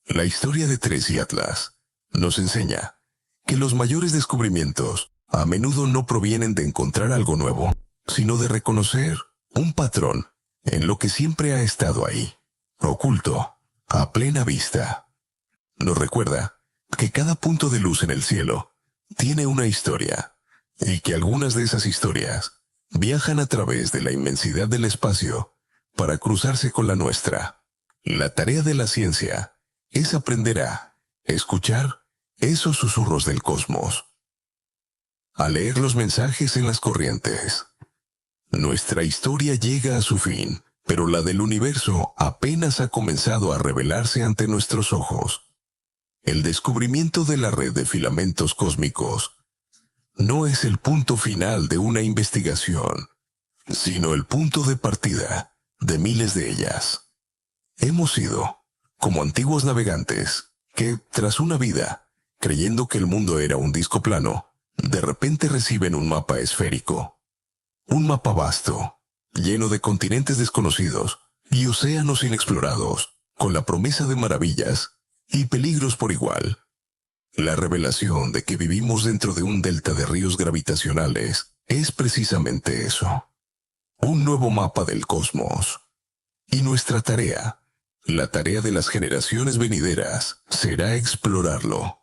La historia de Tracy Atlas nos enseña que los mayores descubrimientos a menudo no provienen de encontrar algo nuevo, sino de reconocer un patrón en lo que siempre ha estado ahí, oculto, a plena vista. Nos recuerda que cada punto de luz en el cielo tiene una historia, y que algunas de esas historias viajan a través de la inmensidad del espacio para cruzarse con la nuestra. La tarea de la ciencia es aprender a escuchar esos susurros del cosmos, a leer los mensajes en las corrientes. Nuestra historia llega a su fin, pero la del universo apenas ha comenzado a revelarse ante nuestros ojos. El descubrimiento de la red de filamentos cósmicos no es el punto final de una investigación, sino el punto de partida de miles de ellas. Hemos sido como antiguos navegantes que, tras una vida, creyendo que el mundo era un disco plano, de repente reciben un mapa esférico. Un mapa vasto, lleno de continentes desconocidos y océanos inexplorados, con la promesa de maravillas y peligros por igual. La revelación de que vivimos dentro de un delta de ríos gravitacionales es precisamente eso. Un nuevo mapa del cosmos. Y nuestra tarea, la tarea de las generaciones venideras, será explorarlo,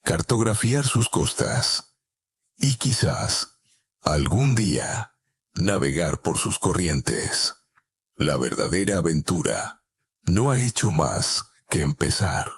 cartografiar sus costas y quizás, algún día, navegar por sus corrientes. La verdadera aventura no ha hecho más que empezar.